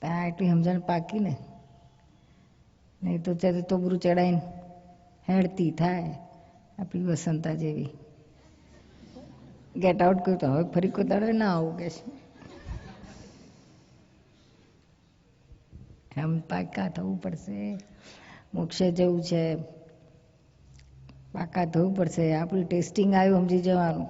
ત્યાં એટલી સમજણ પાકી ને, નહીં તો ત્યારે તોબરું ચડાવીને હેડતી થાય આપણી વસંતા જેવી. ગેટ આઉટ કર્યું તો હવે ફરી કોઈ દાડે ના આવું કે છે. એમ પાકા થવું પડશે, મોક્ષે જવું છે, પાકા થવું પડશે. આપણું ટેસ્ટિંગ આવ્યું સમજી જવાનું.